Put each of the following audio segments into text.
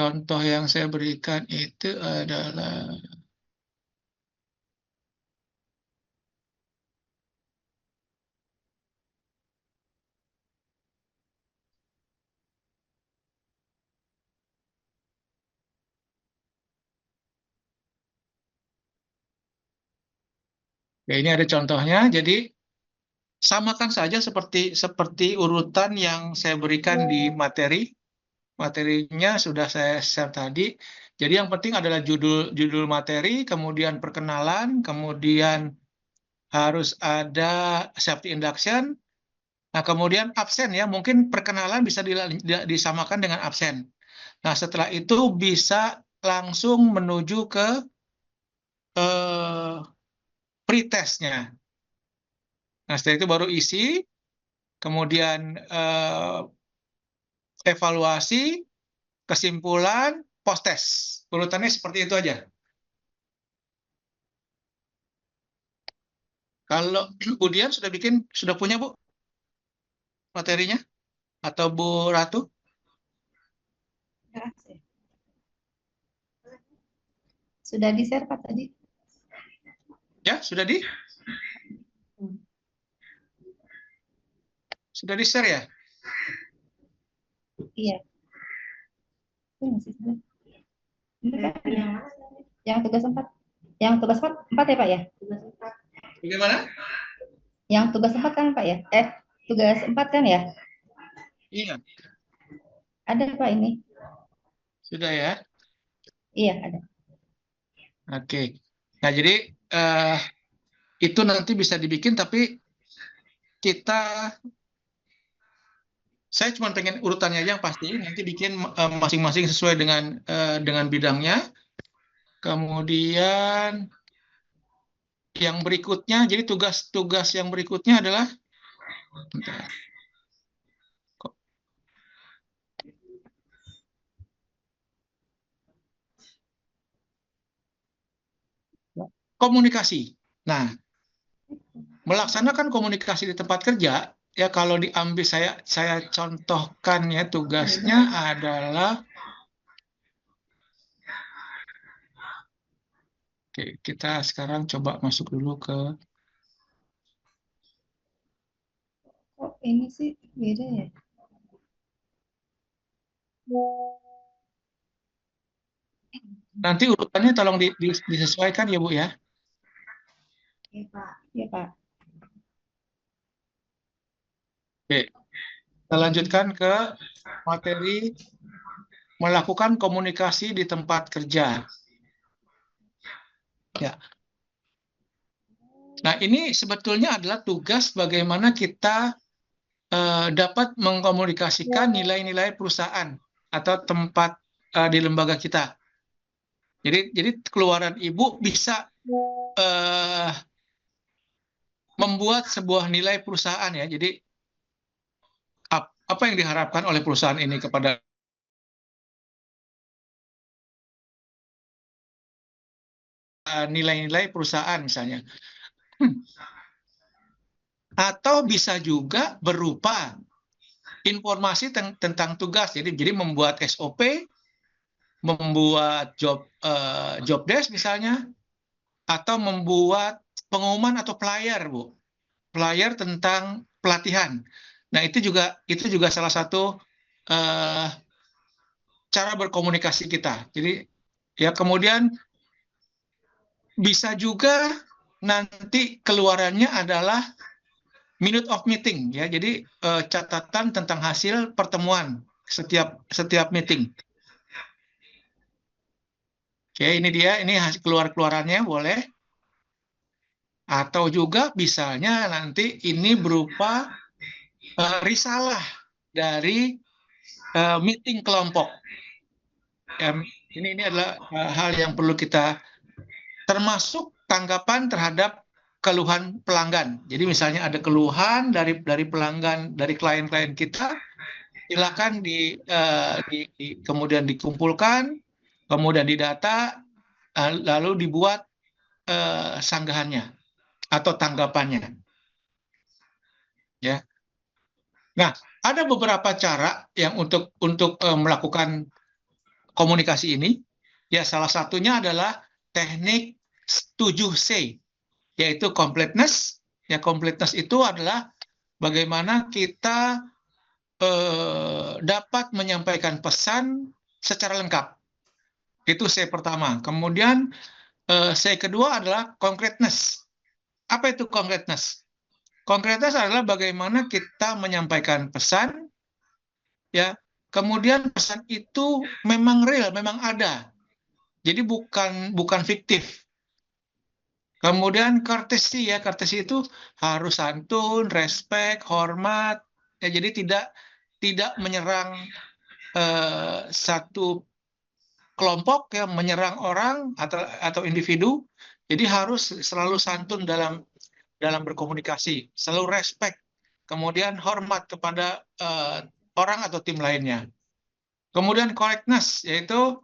Contoh yang saya berikan itu adalah ya, ini ada contohnya. Jadi samakan saja seperti urutan yang saya berikan di materi. Materinya sudah saya share tadi. Jadi yang penting adalah judul materi, kemudian perkenalan, kemudian harus ada safety induction. Nah, kemudian absen ya, mungkin perkenalan bisa disamakan dengan absen. Nah, setelah itu bisa langsung menuju ke eh, pretestnya. Nah, setelah itu baru isi, kemudian evaluasi, kesimpulan, post test. Urutannya seperti itu aja. Kalau Budian sudah punya Bu materinya? Atau Bu Ratu? Sudah di-share Pak tadi? Ya, sudah di-share ya? Iya. Yang tugas 4. Yang tugas 4 ya Pak ya? Bagaimana? Yang tugas 4 kan Pak ya? Tugas 4 kan ya? Iya. Ada Pak ini? Sudah ya? Iya, ada. Oke. Nah, jadi itu nanti bisa dibikin, tapi saya cuma pengen urutannya aja yang pasti. Nanti bikin masing-masing sesuai dengan bidangnya. Kemudian yang berikutnya, jadi tugas-tugas yang berikutnya adalah bentar. Komunikasi. Nah, melaksanakan komunikasi di tempat kerja, ya kalau diambil saya contohkan ya tugasnya adalah, oke, kita sekarang coba masuk dulu ke Kok ini sih beda ya? nanti urutannya tolong disesuaikan ya Bu ya. Iya Pak. Iya Pak. Oke, kita lanjutkan ke materi melakukan komunikasi di tempat kerja. Ya. Nah, ini sebetulnya adalah tugas bagaimana kita dapat mengkomunikasikan nilai-nilai perusahaan atau tempat di lembaga kita. Jadi keluaran Ibu bisa membuat sebuah nilai perusahaan ya. Jadi apa yang diharapkan oleh perusahaan ini kepada nilai-nilai perusahaan misalnya. Atau bisa juga berupa informasi tentang tugas. Jadi membuat SOP, membuat job desk misalnya, atau membuat pengumuman atau flyer, Bu. Flyer tentang pelatihan. Nah, itu juga salah satu cara berkomunikasi kita. Jadi ya kemudian bisa juga nanti keluarannya adalah minute of meeting ya. Jadi catatan tentang hasil pertemuan setiap meeting. Oke, ini dia, ini hasil keluarannya boleh. Atau juga misalnya nanti ini berupa risalah dari meeting kelompok. Ya, ini adalah hal yang perlu kita, termasuk tanggapan terhadap keluhan pelanggan. Jadi misalnya ada keluhan dari pelanggan, dari klien-klien kita, silakan kemudian dikumpulkan, kemudian didata, lalu dibuat sanggahannya atau tanggapannya. Ya. Nah, ada beberapa cara yang untuk melakukan komunikasi ini. Ya, salah satunya adalah teknik 7C, yaitu completeness. Ya, completeness itu adalah bagaimana kita dapat menyampaikan pesan secara lengkap. Itu C pertama. Kemudian C kedua adalah concreteness. Apa itu concreteness? Concreteness adalah bagaimana kita menyampaikan pesan, ya. Kemudian pesan itu memang real, memang ada. Jadi bukan fiktif. Kemudian courtesy, ya, courtesy itu harus santun, respect, hormat. Ya, jadi tidak menyerang satu kelompok, ya, menyerang orang atau individu. Jadi harus selalu santun dalam berkomunikasi, selalu respect, kemudian hormat kepada orang atau tim lainnya. Kemudian correctness, yaitu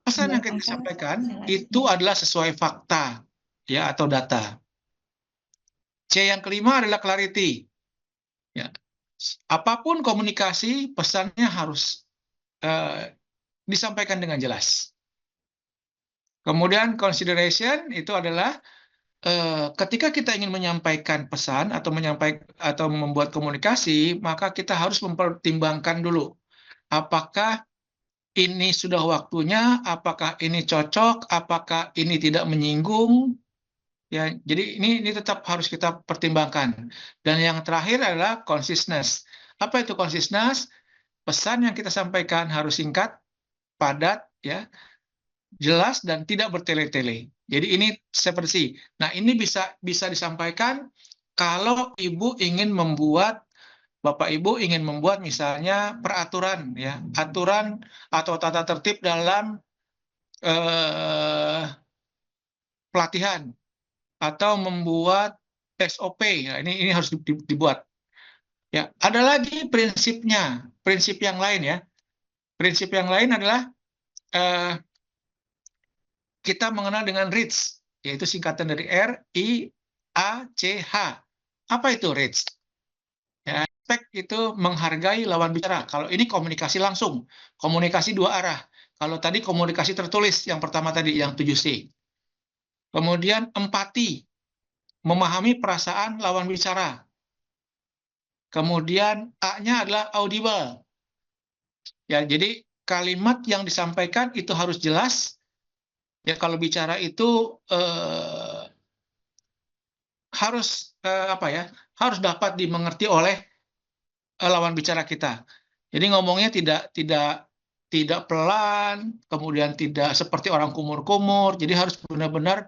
pesan yang kita sampaikan itu adalah sesuai fakta, ya, atau data. C yang kelima adalah clarity. Ya. Apapun komunikasi, pesannya harus disampaikan dengan jelas. Kemudian consideration itu adalah ketika kita ingin menyampaikan pesan atau membuat komunikasi, maka kita harus mempertimbangkan dulu apakah ini sudah waktunya, apakah ini cocok, apakah ini tidak menyinggung. Ya, jadi ini tetap harus kita pertimbangkan. Dan yang terakhir adalah conciseness. Apa itu conciseness? Pesan yang kita sampaikan harus singkat, padat, ya, jelas, dan tidak bertele-tele. Jadi ini seperti. Nah, ini bisa disampaikan kalau Bapak Ibu ingin membuat misalnya peraturan, ya, aturan atau tata tertib dalam pelatihan, atau membuat SOP. Ya, ini harus dibuat. Ya, ada lagi prinsipnya, prinsip yang lain, ya. Prinsip yang lain adalah kita mengenal dengan RICH, yaitu singkatan dari R-I-A-C-H. Apa itu RICH? Ya, respect itu menghargai lawan bicara. Kalau ini komunikasi langsung, komunikasi dua arah. Kalau tadi komunikasi tertulis, yang pertama tadi, yang 7C. Kemudian empati, memahami perasaan lawan bicara. Kemudian A-nya adalah audible. Ya, jadi kalimat yang disampaikan itu harus jelas. Ya, kalau bicara itu harus harus dapat dimengerti oleh lawan bicara kita. Jadi ngomongnya tidak pelan, kemudian tidak seperti orang kumur-kumur. Jadi harus benar-benar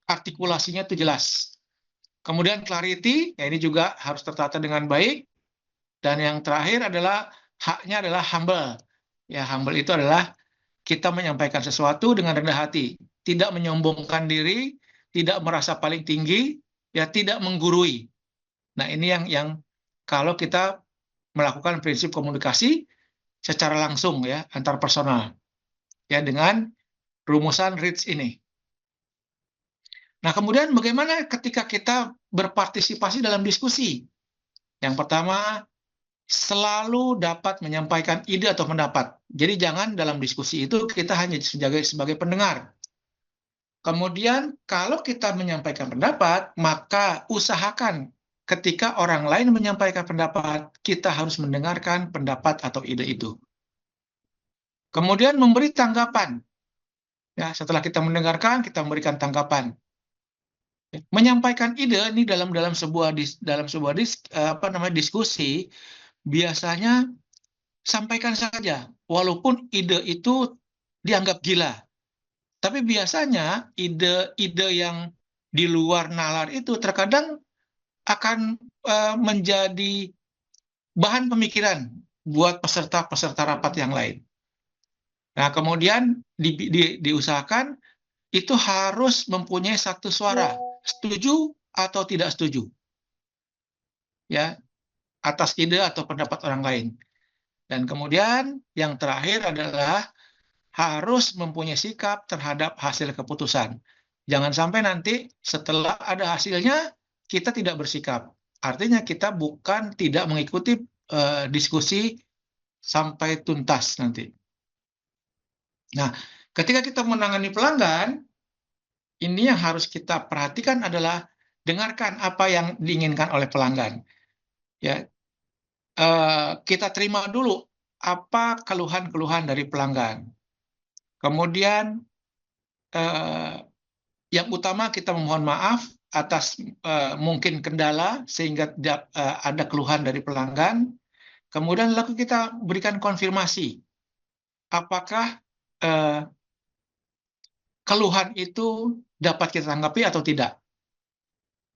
artikulasinya itu jelas. Kemudian clarity, ya, ini juga harus tertata dengan baik. Dan yang terakhir adalah haknya adalah humble. Ya, humble itu adalah kita menyampaikan sesuatu dengan rendah hati, tidak menyombongkan diri, tidak merasa paling tinggi, ya, tidak menggurui. Nah, ini yang kalau kita melakukan prinsip komunikasi secara langsung, ya, antar personal, ya, dengan rumusan RICH ini. Nah, kemudian bagaimana ketika kita berpartisipasi dalam diskusi? Yang pertama, selalu dapat menyampaikan ide atau pendapat. Jadi jangan dalam diskusi itu kita hanya sebagai pendengar. Kemudian kalau kita menyampaikan pendapat, maka usahakan ketika orang lain menyampaikan pendapat, kita harus mendengarkan pendapat atau ide itu. Kemudian memberi tanggapan. Ya, setelah kita mendengarkan, kita memberikan tanggapan. Menyampaikan ide ini dalam sebuah diskusi, biasanya sampaikan saja, walaupun ide itu dianggap gila. Tapi biasanya ide-ide yang di luar nalar itu terkadang akan menjadi bahan pemikiran buat peserta-peserta rapat yang lain. Nah, kemudian diusahakan itu harus mempunyai satu suara, setuju atau tidak setuju, ya, atas ide atau pendapat orang lain. Dan kemudian yang terakhir adalah harus mempunyai sikap terhadap hasil keputusan. Jangan sampai nanti setelah ada hasilnya kita tidak bersikap. Artinya kita bukan tidak mengikuti diskusi sampai tuntas nanti. Nah, ketika kita menangani pelanggan, ini yang harus kita perhatikan adalah dengarkan apa yang diinginkan oleh pelanggan. Ya, kita terima dulu apa keluhan-keluhan dari pelanggan. Kemudian yang utama kita memohon maaf atas mungkin kendala sehingga ada keluhan dari pelanggan. Kemudian lalu kita berikan konfirmasi apakah keluhan itu dapat kita tanggapi atau tidak.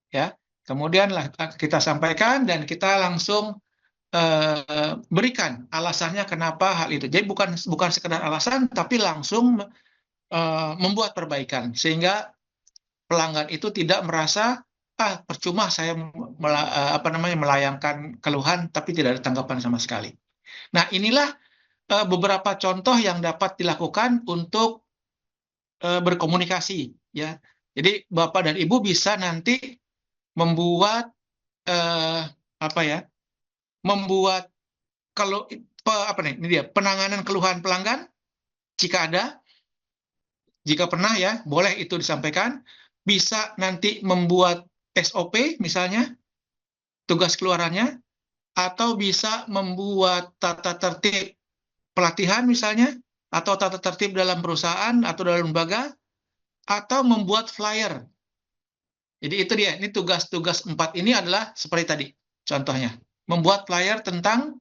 Ya, kemudian kita sampaikan dan kita langsung berikan alasannya kenapa hal itu. Jadi bukan sekedar alasan, tapi langsung membuat perbaikan sehingga pelanggan itu tidak merasa percuma saya melayangkan keluhan tapi tidak ada tanggapan sama sekali. Nah, inilah beberapa contoh yang dapat dilakukan untuk berkomunikasi, ya. Jadi Bapak dan Ibu bisa nanti membuat membuat kalau ini dia penanganan keluhan pelanggan jika ada, jika pernah ya boleh itu disampaikan. Bisa nanti membuat SOP misalnya tugas keluarannya, atau bisa membuat tata tertib pelatihan misalnya, atau tata tertib dalam perusahaan atau dalam lembaga, atau membuat flyer. Jadi itu dia, ini tugas-tugas 4 ini adalah seperti tadi contohnya, membuat flyer tentang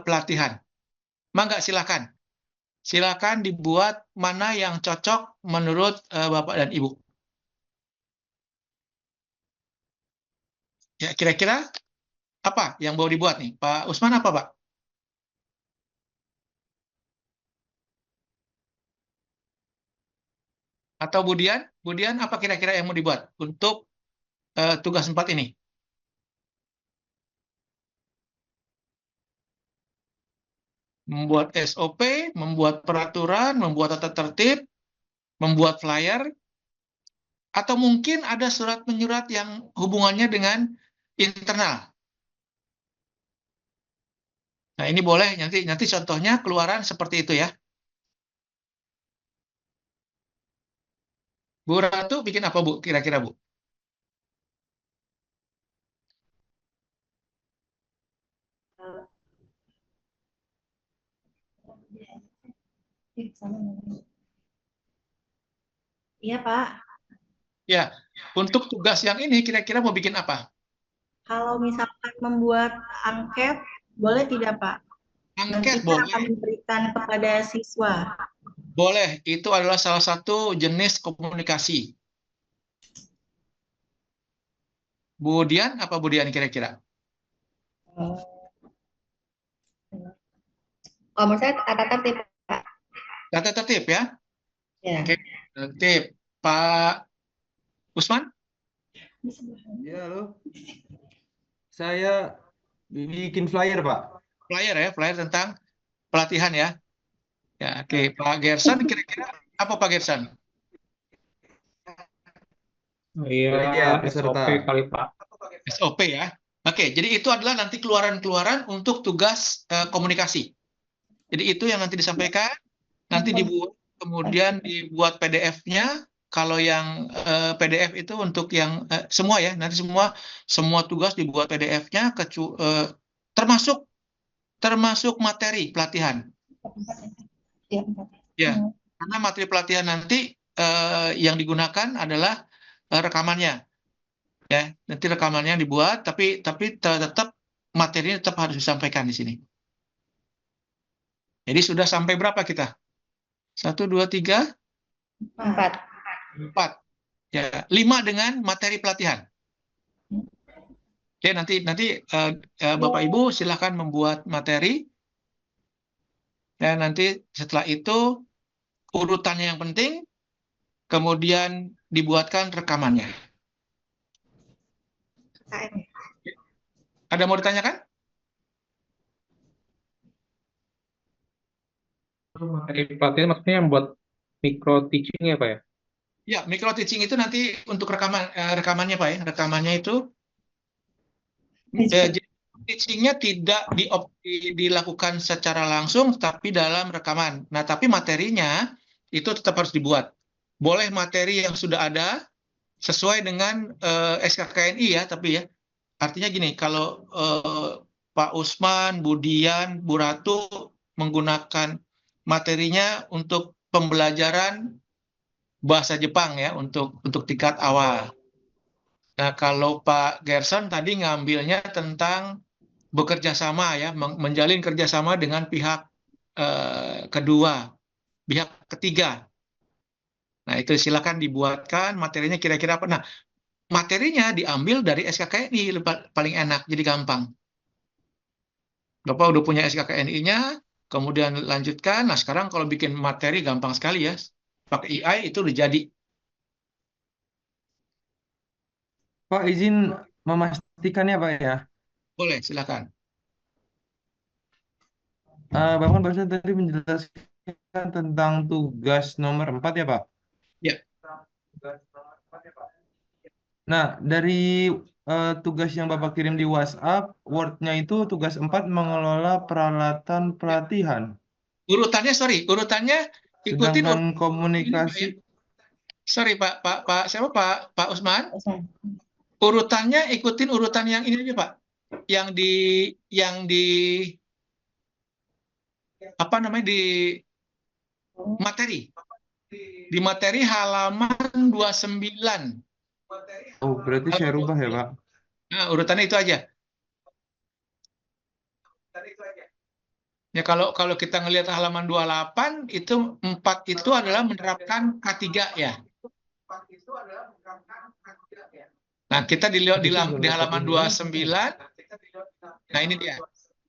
pelatihan. Mangga silakan. Silakan dibuat mana yang cocok menurut Bapak dan Ibu. Ya, kira-kira apa yang mau dibuat nih? Pak Usman apa, Pak? Atau Budian? Budian apa kira-kira yang mau dibuat untuk tugas 4 ini? Membuat SOP, membuat peraturan, membuat tata tertib, membuat flyer, atau mungkin ada surat menyurat yang hubungannya dengan internal. Nah, ini boleh nanti contohnya keluaran seperti itu ya. Bu Ratu bikin apa, Bu? Kira-kira, Bu? Iya, Pak. Ya, untuk tugas yang ini kira-kira mau bikin apa? Kalau misalkan membuat angket, boleh tidak, Pak? Dan Angket kita boleh. akan memberikan kepada siswa. Boleh, itu adalah salah satu jenis komunikasi. Budian apa Budian kira-kira? Kalau menurut saya tata tertib, Pak. Tata tertib ya? Ya. Oke, tertib. Pak Usman? Ya, halo. Saya bikin flyer, Pak. Flyer ya, flyer tentang pelatihan ya. Ya, oke. Pak Gerson kira-kira apa Pak Gerson? Iya, Panitia peserta. SOP kali Pak. SOP ya. Oke, jadi itu adalah nanti keluaran-keluaran untuk tugas komunikasi. Jadi itu yang nanti disampaikan, nanti dibuat, kemudian dibuat PDF-nya. Kalau yang PDF itu untuk yang semua ya, nanti semua tugas dibuat PDF-nya, termasuk materi pelatihan. Ya, karena materi pelatihan nanti yang digunakan adalah rekamannya. Ya, nanti rekamannya dibuat, tapi tetap materinya tetap harus disampaikan di sini. Jadi sudah sampai berapa kita? 1, 2, 3, 4. Ya, 5 dengan materi pelatihan. Oke, nanti Bapak Ibu silahkan membuat materi. Dan nanti setelah itu urutannya yang penting, kemudian dibuatkan rekamannya. Ada mau ditanyakan? Materi pelatihan maksudnya yang buat micro teaching ya Pak ya? Ya, micro teaching itu nanti untuk rekamannya Pak ya. Rekamannya itu teachingnya tidak dilakukan secara langsung, tapi dalam rekaman. Nah, tapi materinya itu tetap harus dibuat. Boleh materi yang sudah ada sesuai dengan SKKNI ya, tapi ya. Artinya gini, kalau Pak Usman, Bu Dian, Bu Ratu menggunakan materinya untuk pembelajaran bahasa Jepang ya, untuk tingkat awal. Nah, kalau Pak Gerson tadi ngambilnya tentang bekerja sama ya, menjalin kerjasama dengan pihak kedua, pihak ketiga. Nah, itu silakan dibuatkan materinya kira-kira apa. Nah, materinya diambil dari SKKNI paling enak, jadi gampang. Bapak udah punya SKKNI-nya, kemudian lanjutkan. Nah, sekarang kalau bikin materi gampang sekali ya. Pakai AI itu udah jadi. Pak, izin memastikan ya Pak ya. Boleh, silakan. Bapak barusan tadi menjelaskan tentang tugas nomor 4 ya Pak. Ya. Nah, dari tugas yang Bapak kirim di WhatsApp, Word-nya itu tugas 4 mengelola peralatan pelatihan. Urutannya ikutin Sedangkan ini, Pak, ya. komunikasi, Sorry Pak, siapa Pak Usman? Usman. Urutannya ikutin urutan yang ini aja Pak. Yang di apa namanya di materi. Di materi halaman 29. oh berarti saya rubah ya Pak. Nah, urutannya itu aja. Ya, kalau kita ngelihat halaman 28 itu 4 itu adalah menerapkan K3 ya. Nah, kita di halaman 29. Nah, ini dia.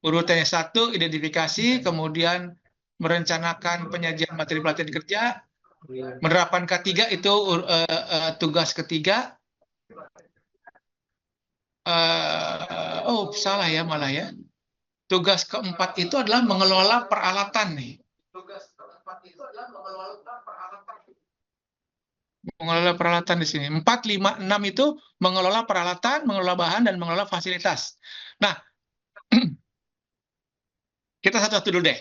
Urutannya 1 identifikasi, kemudian merencanakan penyajian materi pelatihan kerja, menerapkan K3 itu tugas ketiga. Oh, salah ya malah ya. Tugas keempat itu adalah mengelola peralatan nih. Mengelola peralatan di sini. 4, 5, 6 itu mengelola peralatan, mengelola bahan, dan mengelola fasilitas. Nah, kita satu-satu dulu deh.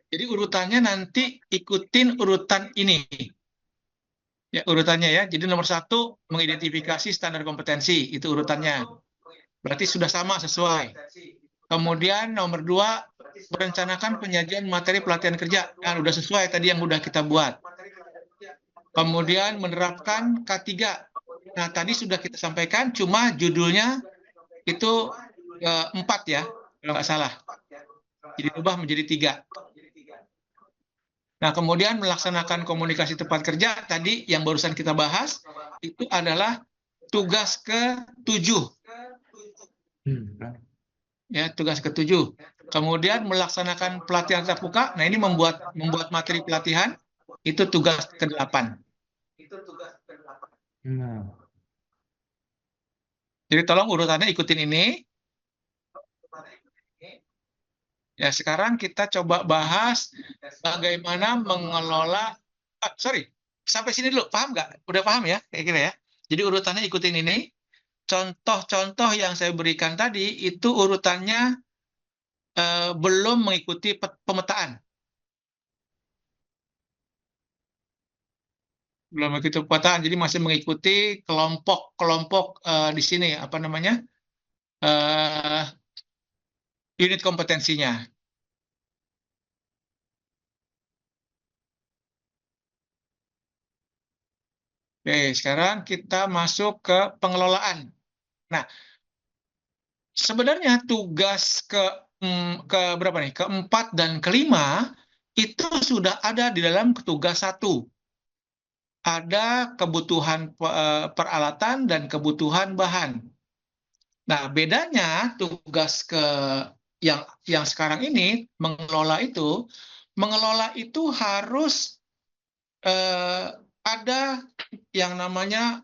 Jadi urutannya nanti ikutin urutan ini. Ya, urutannya ya. Jadi nomor 1, mengidentifikasi standar kompetensi. Itu urutannya. Berarti sudah sama, sesuai. Kemudian nomor 2, merencanakan penyajian materi pelatihan kerja. Yang sudah sesuai tadi yang sudah kita buat. Kemudian menerapkan K3. Nah, tadi sudah kita sampaikan, cuma judulnya itu 4 ya, kalau nggak salah. Jadi ubah menjadi 3. Nah, kemudian melaksanakan komunikasi tempat kerja, tadi yang barusan kita bahas, itu adalah tugas ke-7. Ya, tugas ke-7. Kemudian melaksanakan pelatihan tatap muka. Nah, ini membuat materi pelatihan itu tugas ke-8. Nah, Jadi tolong urutannya ikutin ini. Ya, sekarang kita coba bahas bagaimana mengelola. Sampai sini dulu, paham nggak? Udah paham ya, kayak gini ya. Jadi urutannya ikutin ini. Contoh-contoh yang saya berikan tadi itu urutannya belum mengikuti pemetaan. Belum mengikuti pemetaan, jadi masih mengikuti kelompok-kelompok di sini, apa namanya, unit kompetensinya. Oke, sekarang kita masuk ke pengelolaan. Nah, sebenarnya tugas berapa nih? Keempat dan kelima itu sudah ada di dalam tugas 1. Ada kebutuhan peralatan dan kebutuhan bahan. Nah, bedanya tugas yang sekarang ini mengelola itu harus ada yang namanya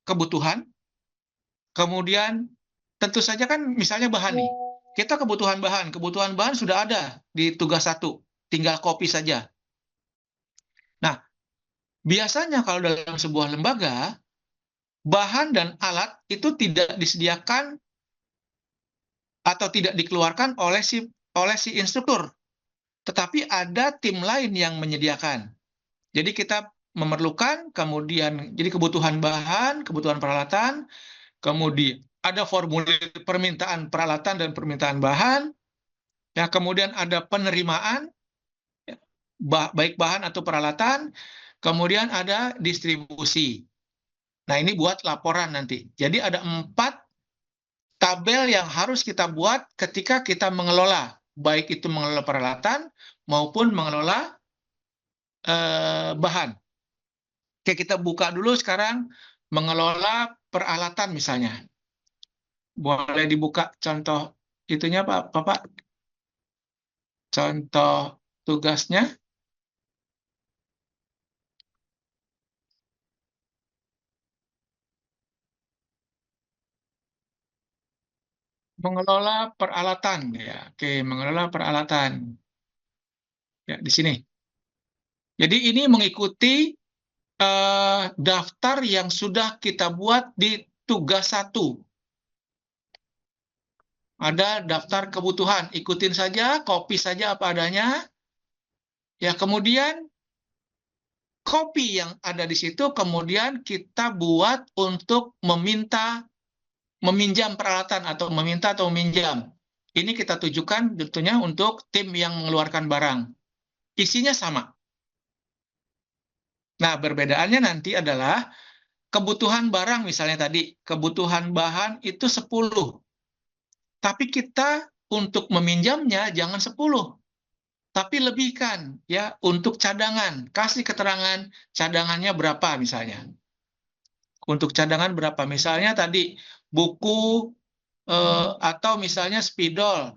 kebutuhan. Kemudian tentu saja kan misalnya bahan nih. Kita kebutuhan bahan sudah ada di tugas 1, tinggal copy saja. Nah, biasanya kalau dalam sebuah lembaga, bahan dan alat itu tidak disediakan atau tidak dikeluarkan oleh si instruktur, tetapi ada tim lain yang menyediakan. Jadi kita memerlukan, kemudian jadi kebutuhan bahan, kebutuhan peralatan, kemudian ada formulir permintaan peralatan dan permintaan bahan, ya, kemudian ada penerimaan, ya, baik bahan atau peralatan, kemudian ada distribusi. Nah, ini buat laporan nanti. Jadi ada 4 tabel yang harus kita buat ketika kita mengelola, baik itu mengelola peralatan maupun mengelola bahan. Oke, kita buka dulu sekarang mengelola peralatan misalnya. Boleh dibuka contoh itunya Pak? Contoh tugasnya. Mengelola peralatan, ya. Oke, mengelola peralatan. Ya, di sini. Jadi ini mengikuti daftar yang sudah kita buat di tugas 1. Ada daftar kebutuhan, ikutin saja, copy saja apa adanya. Ya, kemudian copy yang ada di situ kemudian kita buat untuk meminjam peralatan atau meminta atau meminjam. Ini kita tujukan tentunya untuk tim yang mengeluarkan barang. Isinya sama. Nah, perbedaannya nanti adalah kebutuhan barang misalnya tadi, kebutuhan bahan itu 10. Tapi kita untuk meminjamnya jangan 10. Tapi lebihkan ya untuk cadangan. Kasih keterangan cadangannya berapa misalnya. Untuk cadangan berapa? Misalnya tadi buku atau misalnya spidol.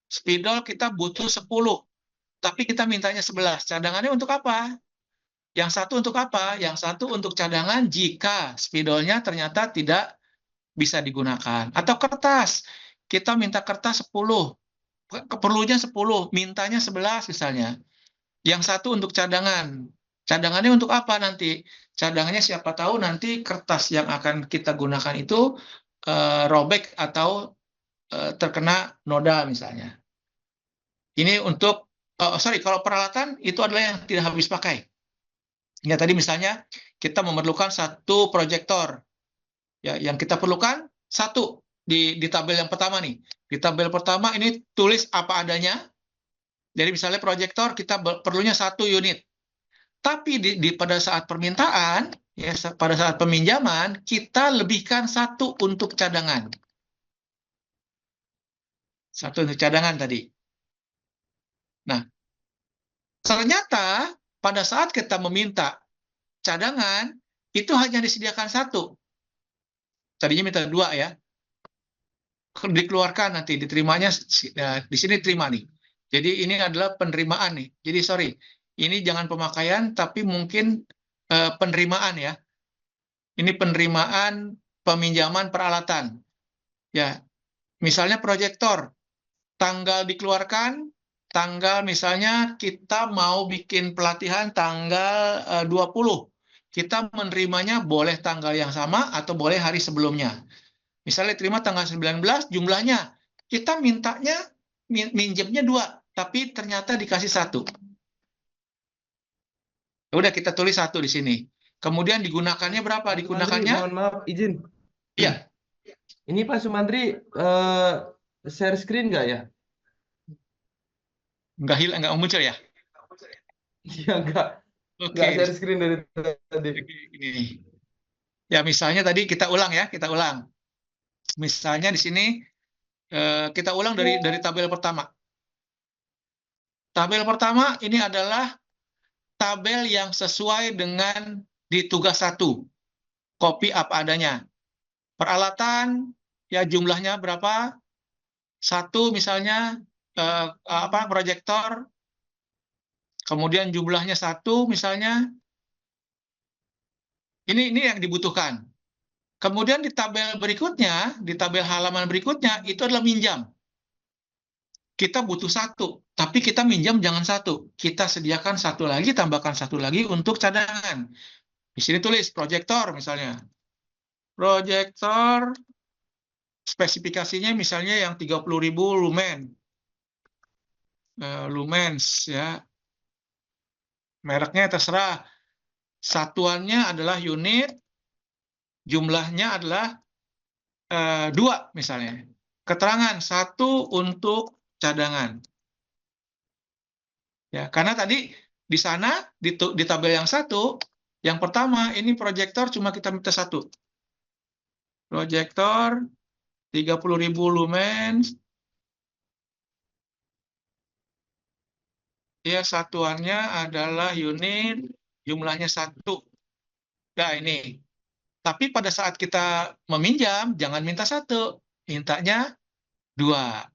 Spidol kita butuh 10, tapi kita mintanya 11. Cadangannya untuk apa? Yang satu untuk apa? Yang satu untuk cadangan jika spidolnya ternyata tidak bisa digunakan. Atau kertas. Kita minta kertas 10. Perlunya 10, mintanya 11 misalnya. Yang satu untuk cadangan. Cadangannya untuk apa nanti? Cadangannya siapa tahu nanti kertas yang akan kita gunakan itu robek atau terkena noda misalnya. Ini untuk, kalau peralatan itu adalah yang tidak habis pakai. Ya, tadi misalnya kita memerlukan 1 proyektor. Ya, yang kita perlukan 1 di tabel yang pertama nih. Di tabel pertama ini tulis apa adanya. Jadi misalnya proyektor kita perlunya 1 unit. Tapi pada saat permintaan, ya, pada saat peminjaman, kita lebihkan 1 untuk cadangan. 1 untuk cadangan tadi. Nah, ternyata pada saat kita meminta cadangan, itu hanya disediakan 1. Tadinya minta 2 ya. Dikeluarkan nanti, diterimanya, di sini terima nih. Jadi ini adalah penerimaan nih. Jadi sorry, ini jangan pemakaian, tapi mungkin penerimaan ya. Ini penerimaan peminjaman peralatan. Ya, misalnya proyektor, tanggal dikeluarkan, tanggal misalnya kita mau bikin pelatihan tanggal 20. Kita menerimanya boleh tanggal yang sama atau boleh hari sebelumnya. Misalnya terima tanggal 19, jumlahnya kita mintanya minjemnya 2, tapi ternyata dikasih 1. Ya udah kita tulis 1 di sini. Kemudian digunakannya berapa? Digunakannya? Mohon maaf, izin. Iya. Ini Pak Sumantri share screen nggak ya? Nggak muncul ya? Iya, nggak Oke. share screen dari tadi. Ini. Ya misalnya tadi kita ulang ya, kita ulang. Misalnya di sini kita ulang dari tabel pertama. Tabel pertama ini adalah tabel yang sesuai dengan di tugas 1. Copy apa adanya. Peralatan ya jumlahnya berapa? 1 misalnya proyektor. Kemudian jumlahnya 1 misalnya. Ini yang dibutuhkan. Kemudian di tabel berikutnya, di tabel halaman berikutnya itu adalah minjam. Kita butuh 1, tapi kita minjam jangan 1. Kita sediakan 1 lagi, tambahkan 1 lagi untuk cadangan. Di sini tulis proyektor misalnya. Proyektor spesifikasinya misalnya yang 30.000 lumen, lumens ya, mereknya terserah, satuannya adalah unit, jumlahnya adalah 2 misalnya. Keterangan 1 untuk cadangan. Ya, karena tadi di sana di tabel yang 1, yang pertama ini proyektor cuma kita minta 1. Proyektor 30.000 lumen. Ya, satuannya adalah unit, jumlahnya 1. Nah, ini. Tapi pada saat kita meminjam, jangan minta 1, mintanya 2.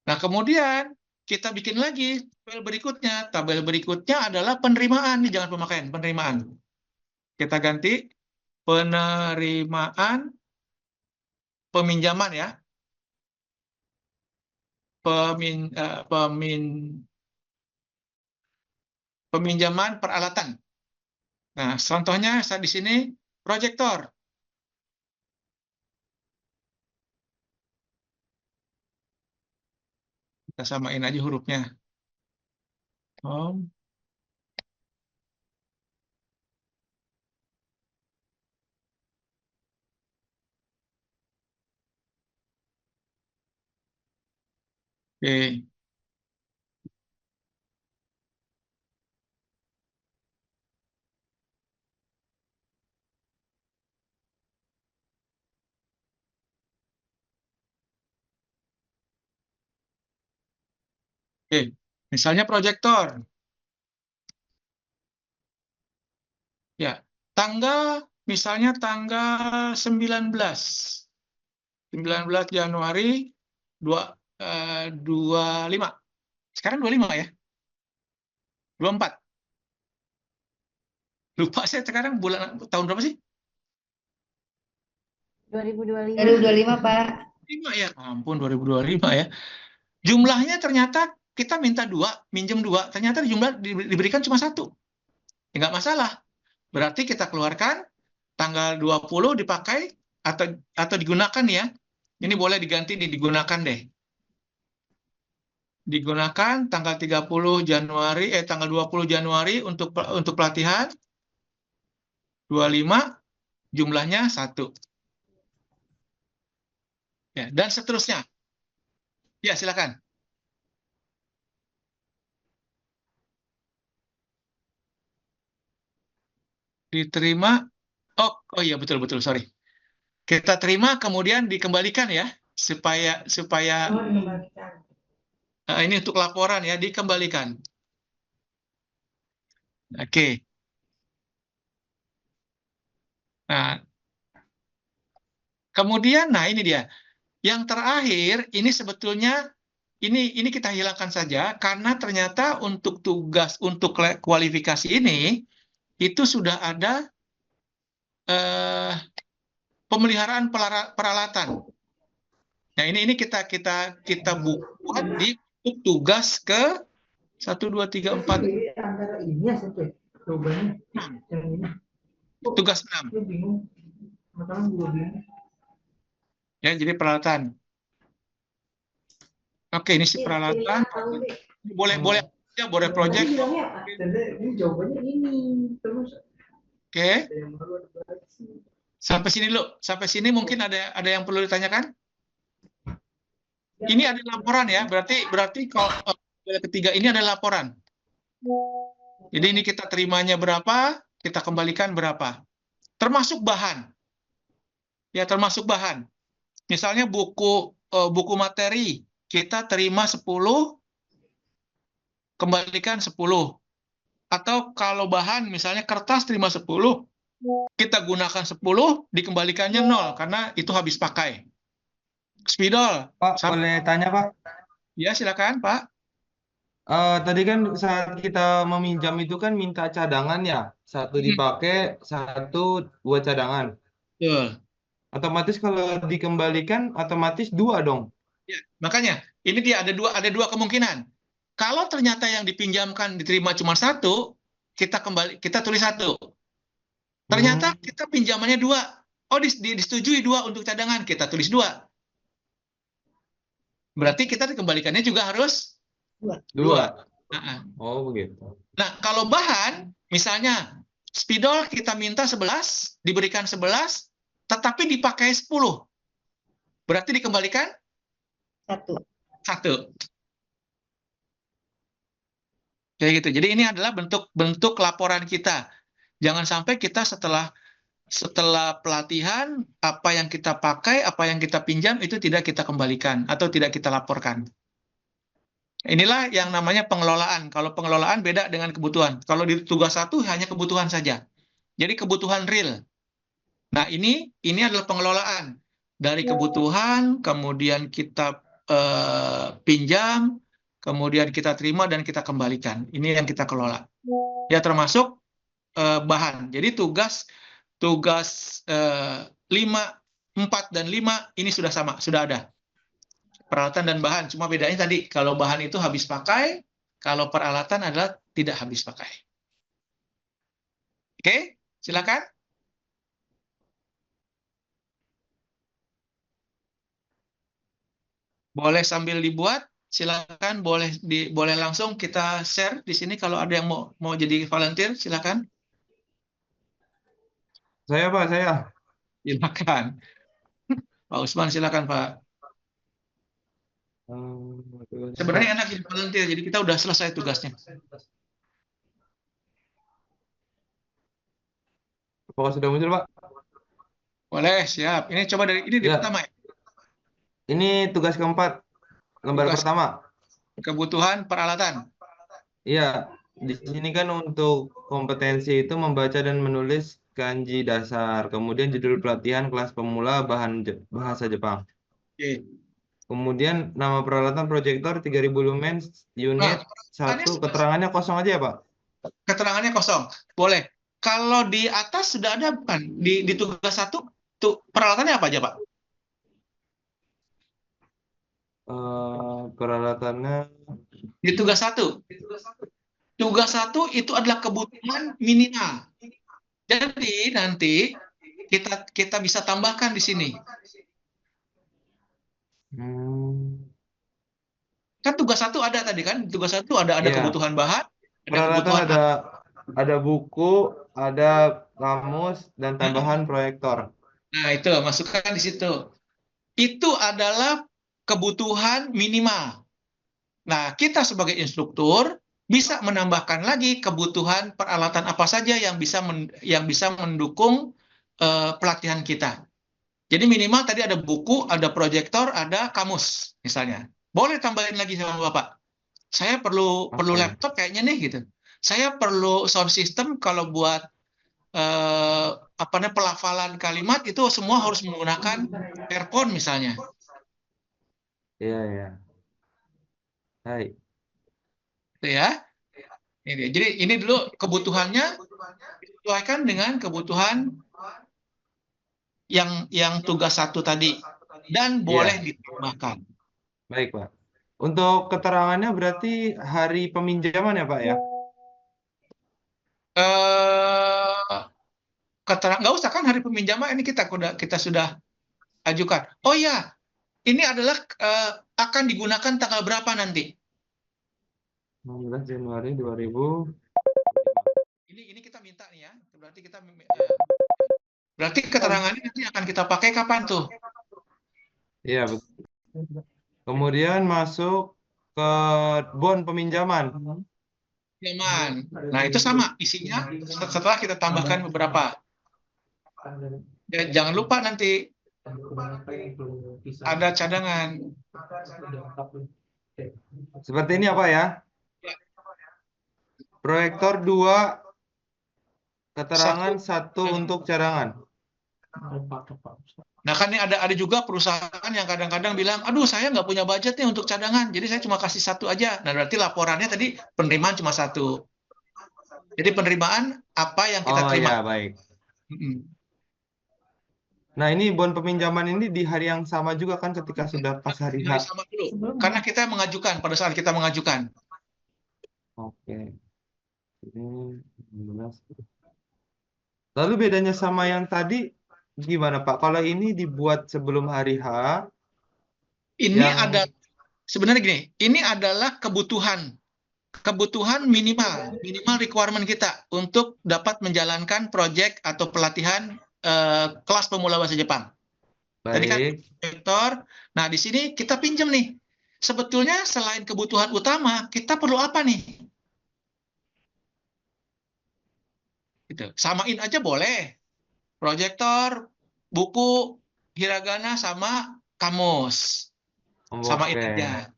Nah, kemudian kita bikin lagi tabel berikutnya. Tabel berikutnya adalah penerimaan. Ini jangan pemakaian, penerimaan. Kita ganti penerimaan peminjaman ya. Peminjaman peralatan. Nah, contohnya di sini proyektor. Kita samain aja hurufnya. Oke. Oke. Misalnya proyektor. Ya, misalnya tanggal 19 Januari 25. Sekarang 25 ya? 24. Lupa saya sekarang tahun berapa sih? 2025. 2025, Pak. 5 ya. Ampun, 2025 ya. Jumlahnya ternyata kita minta 2, minjem 2, ternyata jumlah diberikan cuma 1. Ya, nggak masalah. Berarti kita keluarkan tanggal 20 dipakai atau digunakan ya. Ini boleh diganti digunakan deh. Digunakan tanggal 30 Januari tanggal 20 Januari untuk pelatihan. 25 jumlahnya 1. Ya, dan seterusnya. Ya, silakan. Diterima. Oh iya, betul sorry. Kita terima kemudian dikembalikan ya, supaya ini untuk laporan ya, dikembalikan. Oke. Nah, kemudian ini dia. Yang terakhir ini sebetulnya ini kita hilangkan saja karena ternyata untuk tugas untuk kualifikasi ini itu sudah ada pemeliharaan peralatan. Nah, ini kita buat di tugas ke 1 2 3 4 tugas 6. Ya, jadi peralatan. Oke, ini si peralatan. Boleh project. Oke. Sampai sini dulu. Sampai sini mungkin ada yang perlu ditanyakan? Ini ada laporan ya. Berarti kalau ketiga ini ada laporan. Jadi ini kita terimanya berapa, kita kembalikan berapa. Termasuk bahan. Ya, termasuk bahan. Misalnya buku materi, kita terima 10, kembalikan 10. Atau kalau bahan misalnya kertas terima 10, kita gunakan 10, dikembalikannya 0 karena itu habis pakai. Spidol. Pak, boleh tanya, Pak? Ya, silakan, Pak. Tadi kan saat kita meminjam itu kan minta cadangan ya. 1 dipakai, 1 buat cadangan. Betul. Otomatis kalau dikembalikan otomatis 2 dong. Ya, makanya ini dia ada dua kemungkinan. Kalau ternyata yang dipinjamkan diterima cuma 1, kita tulis 1. Ternyata kita pinjamannya 2, Oh, disetujui 2 untuk cadangan, kita tulis 2. Berarti kita dikembalikannya juga harus 2. 2. Nah, Oh, begitu. kalau bahan, misalnya spidol kita minta 11, diberikan 11, tetapi dipakai 10. Berarti dikembalikan 1. 1. Kayak gitu. Jadi ini adalah bentuk laporan kita. Jangan sampai kita setelah pelatihan, apa yang kita pakai, apa yang kita pinjam, itu tidak kita kembalikan atau tidak kita laporkan. Inilah yang namanya pengelolaan. Kalau pengelolaan beda dengan kebutuhan. Kalau di tugas 1 hanya kebutuhan saja. Jadi kebutuhan real. Nah, ini adalah pengelolaan. Dari kebutuhan, kemudian kita pinjam, kemudian kita terima dan kita kembalikan. Ini yang kita kelola. Ya, termasuk bahan. Jadi tugas 5, 4, dan 5 ini sudah sama, sudah ada. Peralatan dan bahan, cuma bedanya tadi, kalau bahan itu habis pakai, kalau peralatan adalah tidak habis pakai. Oke, silakan. Boleh sambil dibuat, silakan, boleh langsung kita share di sini kalau ada yang mau jadi volunteer, silakan. Saya, Pak, saya. Silakan. Pak Usman, silakan, Pak. Sebenarnya enak jadi volunteer, jadi kita udah selesai tugasnya. Apakah sudah muncul, Pak? Boleh, siap. Ini coba dari ini di Ya. pertama ya. Ini tugas keempat, lembar Tugas pertama. kebutuhan peralatan. Iya, di sini kan untuk kompetensi itu membaca dan menulis kanji dasar. Kemudian judul pelatihan kelas pemula bahasa Jepang. Oke. Kemudian nama peralatan proyektor 3000 lumens unit 1. Keterangannya kosong aja ya, Pak? Keterangannya kosong. Boleh. Kalau di atas sudah ada bukan? Di tugas 1 tuh peralatannya apa aja, Pak? Peralatannya Di tugas 1. Tugas 1 itu adalah kebutuhan minimal. Jadi nanti kita bisa tambahkan di sini. Kan tugas 1 ada tadi kan? Tugas 1 ada Iya. kebutuhan bahan, ada Peralatan kebutuhan ada buku, ada kamus, dan tambahan proyektor. Nah, itu masukkan di situ. Itu adalah kebutuhan minimal. Nah, kita sebagai instruktur bisa menambahkan lagi kebutuhan peralatan apa saja yang bisa mendukung pelatihan kita. Jadi minimal tadi ada buku, ada proyektor, ada kamus misalnya. Boleh tambahin lagi sama Bapak. Saya perlu laptop kayaknya nih gitu. Saya perlu sound system kalau buat pelafalan kalimat itu semua harus menggunakan earphone misalnya. Iya, iya. Hai. Gitu ya. Jadi ini dulu kebutuhannya disesuaikan dengan kebutuhan yang tugas 1 tadi dan boleh ditambahkan. Baik, Pak. Untuk keterangannya berarti hari peminjaman ya, Pak ya? Nggak usah kan hari peminjaman ini kita sudah ajukan. Oh ya, ini adalah akan digunakan tanggal berapa nanti? 16 Januari 2000. Ini kita minta nih ya. Berarti keterangannya nanti akan kita pakai kapan tuh? Iya, betul. Kemudian masuk ke bon peminjaman. Pinjaman. Nah, itu sama isinya setelah kita tambahkan beberapa. Ya, jangan lupa nanti ada cadangan. Seperti ini apa ya? Proyektor 2, keterangan 1 untuk cadangan. Nah, kan ini ada juga perusahaan yang kadang-kadang bilang, aduh saya nggak punya budget nih untuk cadangan, jadi saya cuma kasih 1 aja. Nah, berarti laporannya tadi penerimaan cuma 1. Jadi penerimaan apa yang kita terima. Oh ya, baik. Nah, ini bon peminjaman ini di hari yang sama juga kan ketika sudah pas hari H. Sama dulu. Karena kita mengajukan, pada saat kita mengajukan. Oke. Ini 16. Lalu bedanya sama yang tadi gimana Pak? Kalau ini dibuat sebelum hari H, Ini yang ada sebenarnya gini, ini adalah kebutuhan minimal requirement kita untuk dapat menjalankan proyek atau pelatihan kelas pemula bahasa Jepang. Tadi kan baik, vektor. Nah, di sini kita pinjam nih. Sebetulnya selain kebutuhan utama, kita perlu apa nih? Gitu. Samain aja boleh. Proyektor, buku, hiragana sama kamus. Samain oke. aja.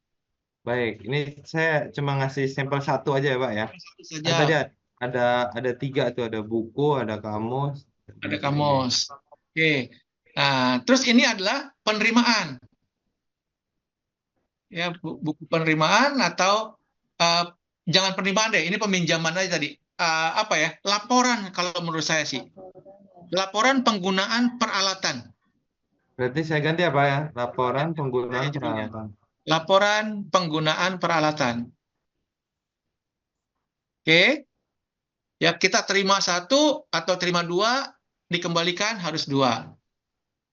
Baik, ini saya cuma ngasih sampel satu aja ya Pak ya. Satu Kan saja. tadi ada tiga tuh, ada buku, ada kamus, Ada ini. kamus. Oke. Nah, terus ini adalah penerimaan. Ya, buku penerimaan atau jangan penerimaan deh, ini peminjaman aja tadi. Apa ya? Laporan kalau menurut saya sih. Laporan penggunaan peralatan. Berarti saya ganti apa ya? Laporan penggunaan Saya judulnya. peralatan. Laporan penggunaan peralatan. Oke. Ya, kita terima satu atau terima dua, dikembalikan harus dua.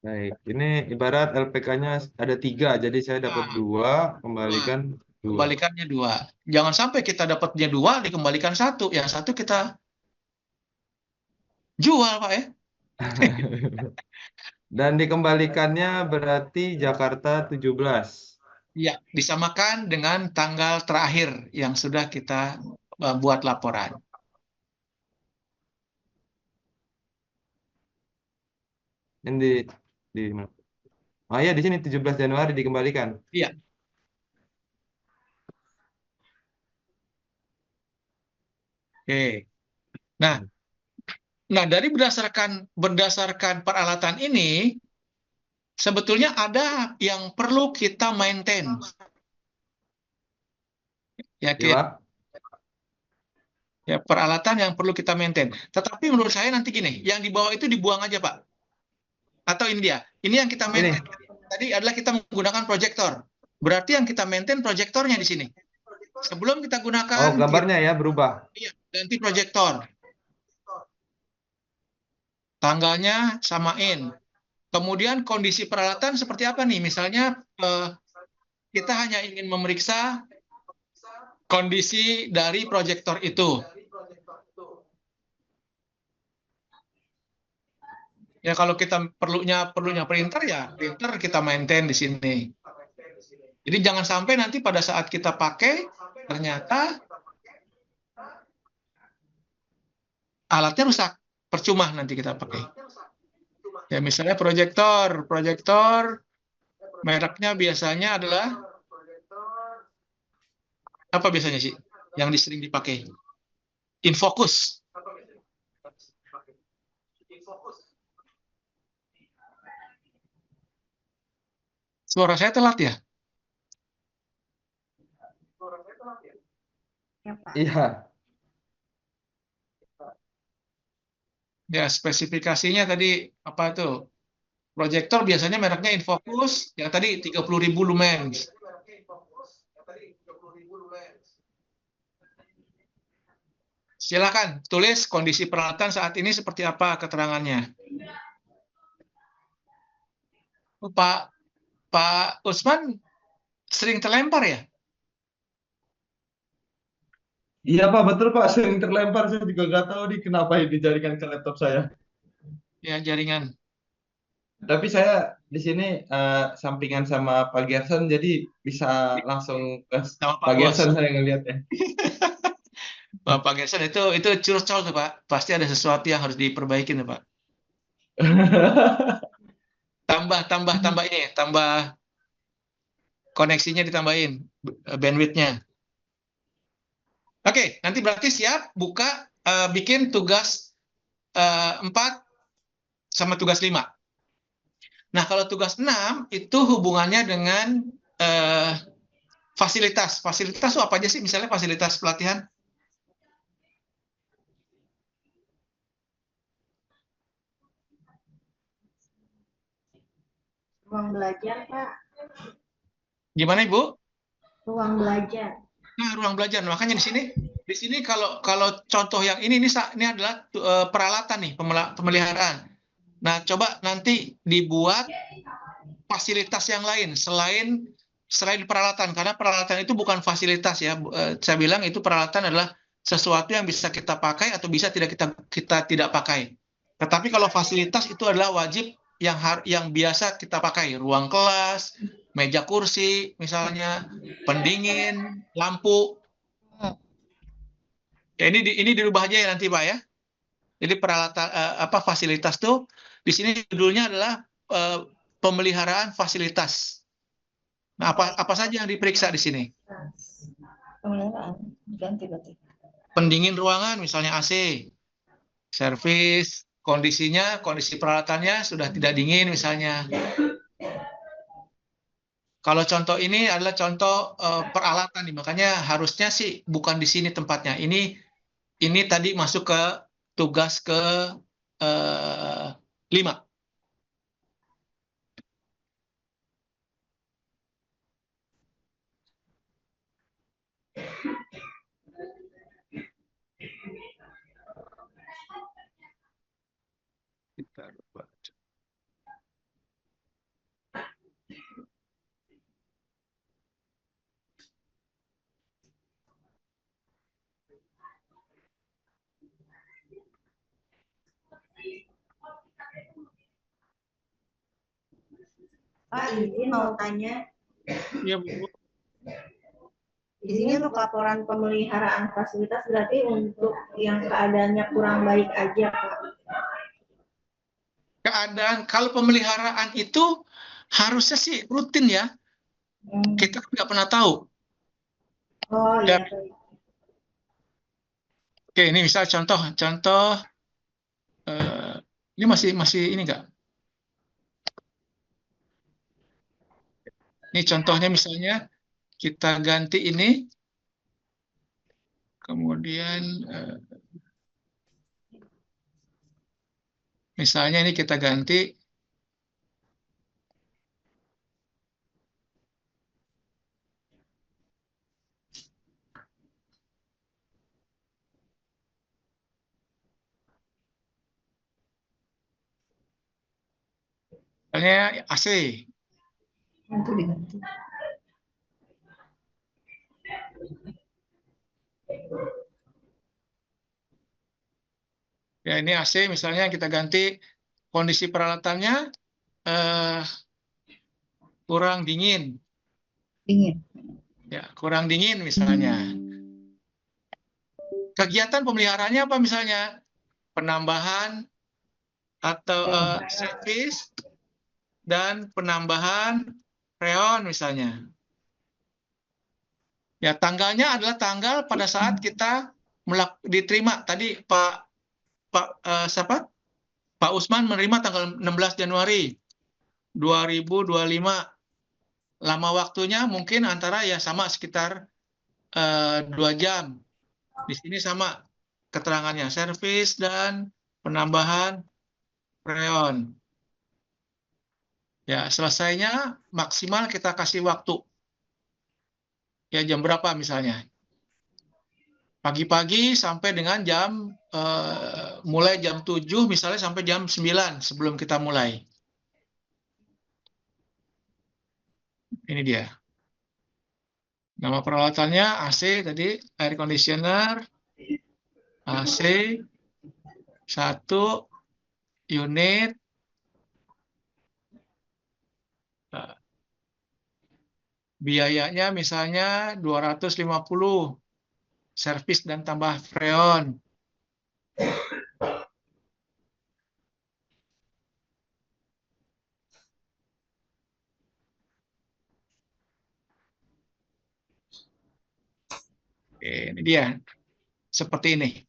Baik, ini ibarat LPK-nya ada 3, jadi saya dapat Nah, 2, kembalikan 2. kembalikannya 2. Jangan sampai kita dapatnya 2, dikembalikan 1. Yang 1 kita jual, Pak ya. Dan dikembalikannya berarti Jakarta 17. Ya, disamakan dengan tanggal terakhir yang sudah kita buat laporan. Ini di mana? Oh iya, di sini 17 Januari dikembalikan. Iya. Oke. Nah, dari berdasarkan peralatan ini, sebetulnya ada yang perlu kita maintain. Ya, Iya, Pak. ya, peralatan yang perlu kita maintain. Tetapi menurut saya nanti gini, yang di bawah itu dibuang aja, Pak. Atau ini dia. Ini yang kita maintain. Tadi adalah kita menggunakan proyektor. Berarti yang kita maintain proyektornya di sini. Sebelum kita gunakan, Oh, gambarnya ya berubah. iya, ganti proyektor. Tanggalnya samain. Kemudian kondisi peralatan seperti apa nih? Misalnya kita hanya ingin memeriksa kondisi dari proyektor itu. Ya, kalau kita perlunya printer, ya printer kita maintain di sini. Jadi jangan sampai nanti pada saat kita pakai ternyata alatnya rusak, percuma nanti kita pakai. Ya, misalnya proyektor mereknya biasanya adalah apa biasanya sih yang sering dipakai? Infocus. Suara saya telat ya? Ya, Pak. Iya. Ya, spesifikasinya tadi apa itu? Proyektor biasanya mereknya Infocus, yang tadi 30.000 lumens. Silakan tulis kondisi peralatan saat ini seperti apa keterangannya. Pak Usman sering terlempar ya? Iya Pak, betul Pak, sering terlempar. Saya juga nggak tahu nih kenapa ini jaringan ke laptop saya. Ya, jaringan. Tapi saya di sini sampingan sama Pak Gerson, jadi bisa langsung ke Sama Pak Pak Bos. Gerson saya ngelihatnya. Pak Gerson itu curcol tuh Pak. Pasti ada sesuatu yang harus diperbaiki tuh Pak. Tambah ini, tambah koneksinya ditambahin, bandwidth-nya. Oke, nanti berarti siap buka bikin tugas 4 sama tugas 5. Nah, kalau tugas 6 itu hubungannya dengan fasilitas. Fasilitas itu apa aja sih? Misalnya fasilitas pelatihan? Ruang belajar, Pak. Gimana, Ibu? Ruang belajar. Nah, ruang belajar. Makanya di sini kalau contoh yang ini adalah peralatan nih, pemeliharaan. Nah, coba nanti dibuat fasilitas yang lain selain peralatan, karena peralatan itu bukan fasilitas ya. Saya bilang itu peralatan adalah sesuatu yang bisa kita pakai atau bisa tidak kita tidak pakai. Tetapi kalau fasilitas itu adalah wajib yang biasa kita pakai, ruang kelas, meja kursi, misalnya pendingin, lampu. Ya, ini dirubah aja ya nanti Pak ya. Jadi peralatan fasilitas tuh di sini judulnya adalah eh, pemeliharaan fasilitas. Nah, apa saja yang diperiksa di sini? Pemeliharaan ganti berarti. Pendingin ruangan, misalnya AC, servis, kondisi peralatannya sudah tidak dingin misalnya. Kalau contoh ini adalah contoh peralatan nih, makanya harusnya sih bukan di sini tempatnya. Ini tadi masuk ke tugas ke 5. Kita baca. Pak, izin mau tanya. Ya, Bu. Di sini untuk laporan pemeliharaan fasilitas berarti untuk yang keadaannya kurang baik aja, Pak. Kalau pemeliharaan itu harusnya sih rutin ya. Kita nggak pernah tahu. Oh Ya. iya. Oke, ini misal contoh ini masih ini enggak? Ini contohnya misalnya kita ganti ini, kemudian misalnya ini kita ganti misalnya AC. Itu diganti. Ya, ini AC misalnya kita ganti kondisi peralatannya kurang dingin. Dingin. Ya, kurang dingin misalnya. Kegiatan pemeliharaannya apa misalnya? Penambahan atau servis dan penambahan freon misalnya. Ya, tanggalnya adalah tanggal pada saat kita diterima. Tadi siapa? Pak Usman menerima tanggal 16 Januari 2025. Lama waktunya mungkin antara ya sama sekitar 2 jam. Di sini sama keterangannya, servis dan penambahan freon. Ya, selesainya maksimal kita kasih waktu. Ya, jam berapa misalnya? Pagi-pagi sampai dengan mulai jam 7 misalnya sampai jam 9 sebelum kita mulai. Ini dia. Nama peralatannya AC tadi, air conditioner, AC, 1 unit, biayanya misalnya 250, servis dan tambah freon. Oke, ini dia. Seperti ini.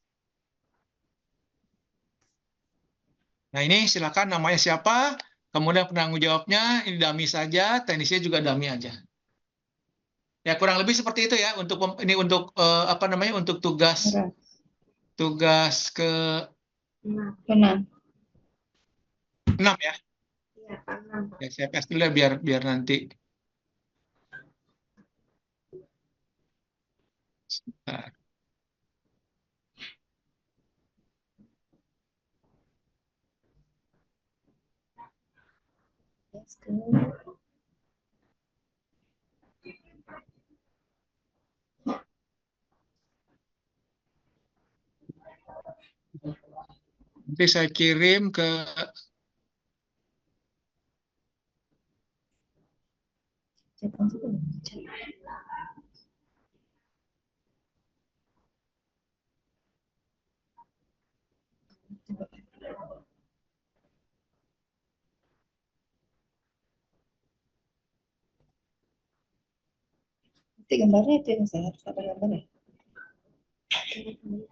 Nah, ini silakan namanya siapa, kemudian penanggung jawabnya, ini dummy saja, teknisnya juga dummy aja. Ya, kurang lebih seperti itu ya untuk untuk tugas ke Benar. 6 ya. Iya, Pak. Ya, saya tes dulu ya biar nanti. Sebentar. Nanti saya kirim ke Nanti gambarnya itu yang saya harus ada gambarnya. Hmm.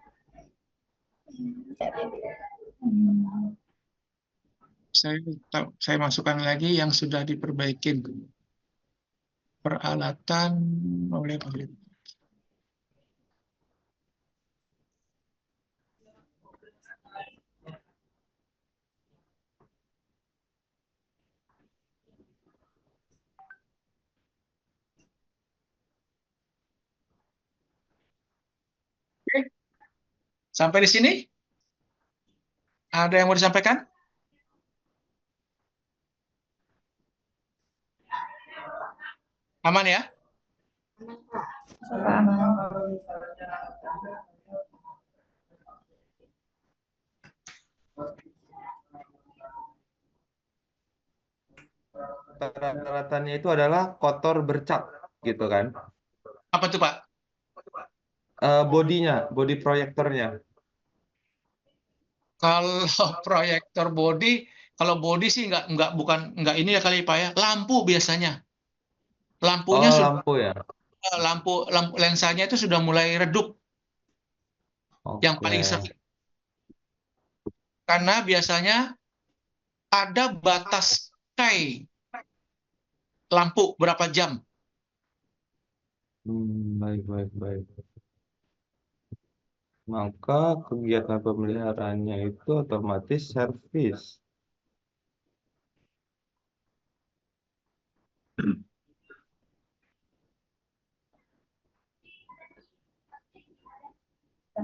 saya masukkan lagi yang sudah diperbaikin. Peralatan oleh Oke, sampai di sini ada yang mau disampaikan? Aman ya? Apa aman? Peralatannya itu adalah kotor bercak gitu kan. Apa tuh Pak? Bodinya, body proyektornya. Kalau proyektor body, kalau body sih nggak ini ya kali Pak ya. Lampu biasanya. Lampunya Oh, sudah lampu ya. lampu lampu lensanya itu sudah mulai redup yang Oke. paling sering. Karena biasanya ada batas kai lampu berapa jam. Baik, baik, baik. Maka kegiatan pemeliharaannya itu otomatis servis.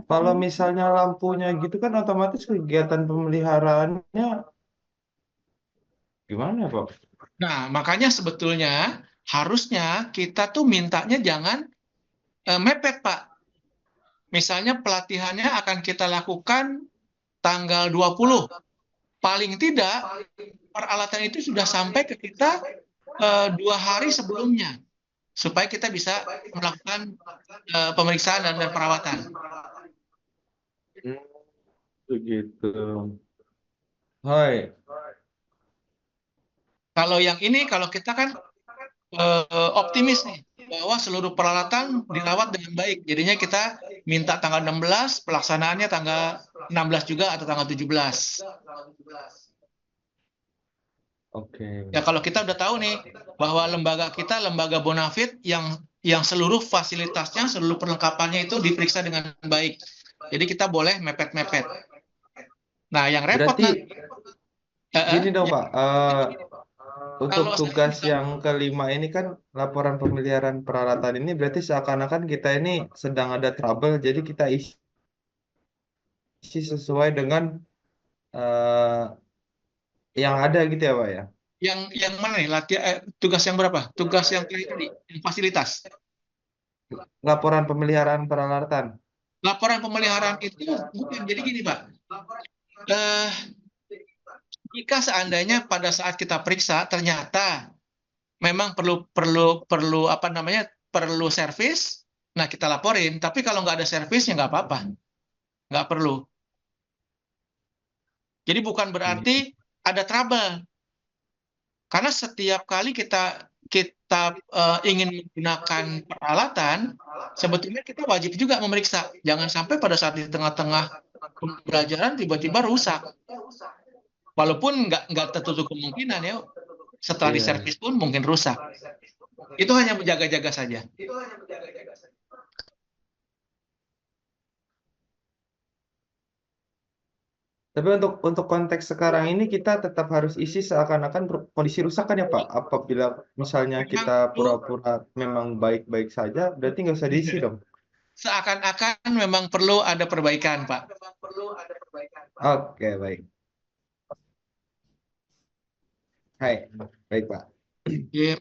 Kalau misalnya lampunya gitu kan otomatis kegiatan pemeliharaannya gimana, Pak? Nah, makanya sebetulnya harusnya kita tuh mintanya jangan mepet, Pak. Misalnya pelatihannya akan kita lakukan tanggal 20. Paling tidak peralatan itu sudah sampai ke kita 2 hari sebelumnya supaya kita bisa melakukan pemeriksaan dan perawatan. Begitu. Hai. Kalau yang ini, kalau kita kan optimis nih bahwa seluruh peralatan dirawat dengan baik. Jadinya kita minta tanggal 16, pelaksanaannya tanggal 16 juga atau tanggal 17. Oke. Ya kalau kita udah tahu nih bahwa lembaga kita lembaga bonafit yang seluruh fasilitasnya, seluruh perlengkapannya itu diperiksa dengan baik. Jadi kita boleh mepet-mepet. Nah, yang repot Berarti nanti gini dong, ya, Pak. Untuk kalau saya tugas bilang, yang kelima ini kan laporan pemeliharaan peralatan ini berarti seakan-akan kita ini sedang ada trouble, jadi kita isi sesuai dengan eh, yang ada gitu ya, Pak ya. yang mana nih latihan tugas yang berapa? Tugas yang tadi, yang fasilitas. Laporan pemeliharaan peralatan. Laporan pemeliharaan itu bukan jadi gini, Pak. Eh, jika seandainya pada saat kita periksa ternyata memang perlu perlu perlu apa namanya perlu servis, nah kita laporin. Tapi kalau nggak ada servis ya nggak apa-apa, nggak perlu. Jadi bukan berarti ada trouble, karena setiap kali kita kita ingin menggunakan peralatan, sebetulnya kita wajib juga memeriksa. Jangan sampai pada saat di tengah-tengah pembelajaran tiba-tiba rusak. Walaupun nggak tertutup kemungkinan ya, setelah Iya. diservis pun mungkin rusak. Itu hanya menjaga-jaga saja. Tapi untuk konteks sekarang ini kita tetap harus isi seakan-akan kondisi rusak kan ya Pak? Apabila misalnya Memang kita itu pura-pura memang baik-baik saja, berarti nggak usah diisi dong. seakan-akan memang perlu ada perbaikan, Pak. Oke, baik. Hai, baik Pak. Iya.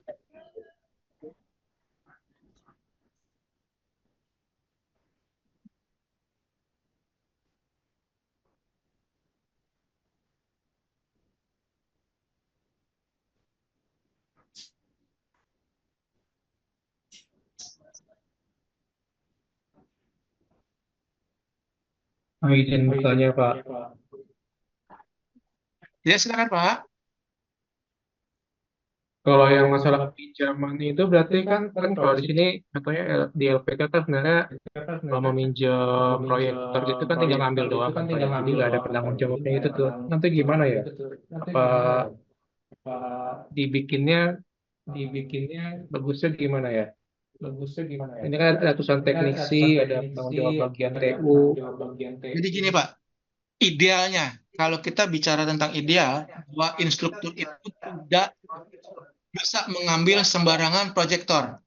Izin bertanya, Pak. Ya, silakan Pak. Kalau yang masalah pinjaman itu berarti kan kalau di sini contohnya di LPK kan sebenarnya kalau meminjam proyektor gitu kan tinggal ngambil doang kan Pak ya. Jadi nggak ada penanggung jawabnya itu tuh. Nanti gimana ya? Apa dibikinnya dibikinnya bagusnya gimana ya? Ini kan ada tulisan teknisi, ada penanggung jawab bagian TU. Jadi gini Pak, idealnya kalau kita bicara tentang ideal, bahwa instruktur itu tidak bisa mengambil sembarangan proyektor.